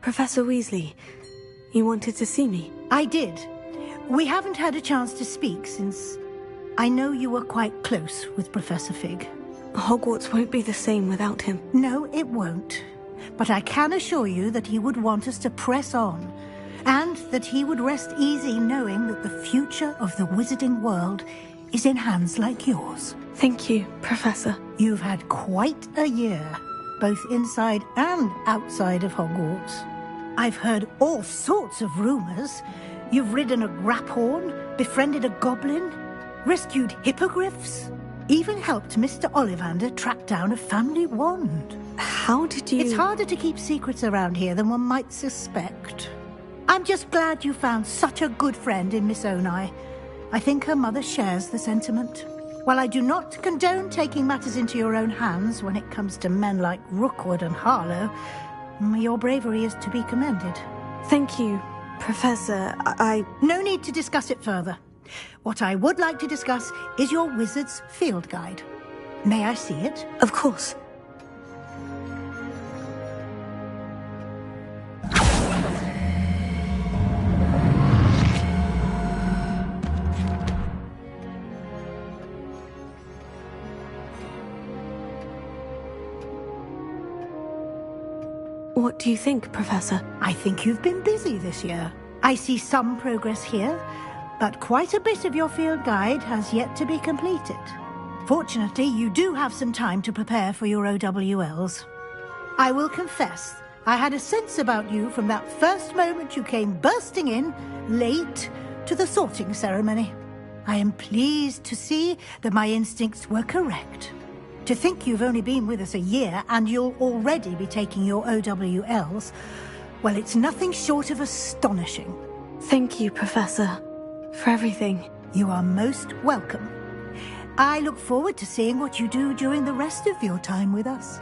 Professor Weasley, you wanted to see me? I did. We haven't had a chance to speak since I know you were quite close with Professor Fig. Hogwarts won't be the same without him. No, it won't. But I can assure you that he would want us to press on, and that he would rest easy knowing that the future of the wizarding world is in hands like yours. Thank you, Professor. You've had quite a year, both inside and outside of Hogwarts. I've heard all sorts of rumors. You've ridden a graphorn, befriended a goblin, rescued hippogriffs, even helped Mr. Ollivander track down a family wand. How did you... It's harder to keep secrets around here than one might suspect. I'm just glad you found such a good friend in Miss Onai. I think her mother shares the sentiment. While I do not condone taking matters into your own hands when it comes to men like Rookwood and Harlow, your bravery is to be commended. Thank you, Professor. No need to discuss it further. What I would like to discuss is your wizard's field guide. May I see it? Of course. What do you think, Professor? I think you've been busy this year. I see some progress here, but quite a bit of your field guide has yet to be completed. Fortunately, you do have some time to prepare for your OWLs. I will confess, I had a sense about you from that first moment you came bursting in, late, to the sorting ceremony. I am pleased to see that my instincts were correct. To think you've only been with us a year and you'll already be taking your OWLs, well, it's nothing short of astonishing. Thank you, Professor, for everything. You are most welcome. I look forward to seeing what you do during the rest of your time with us.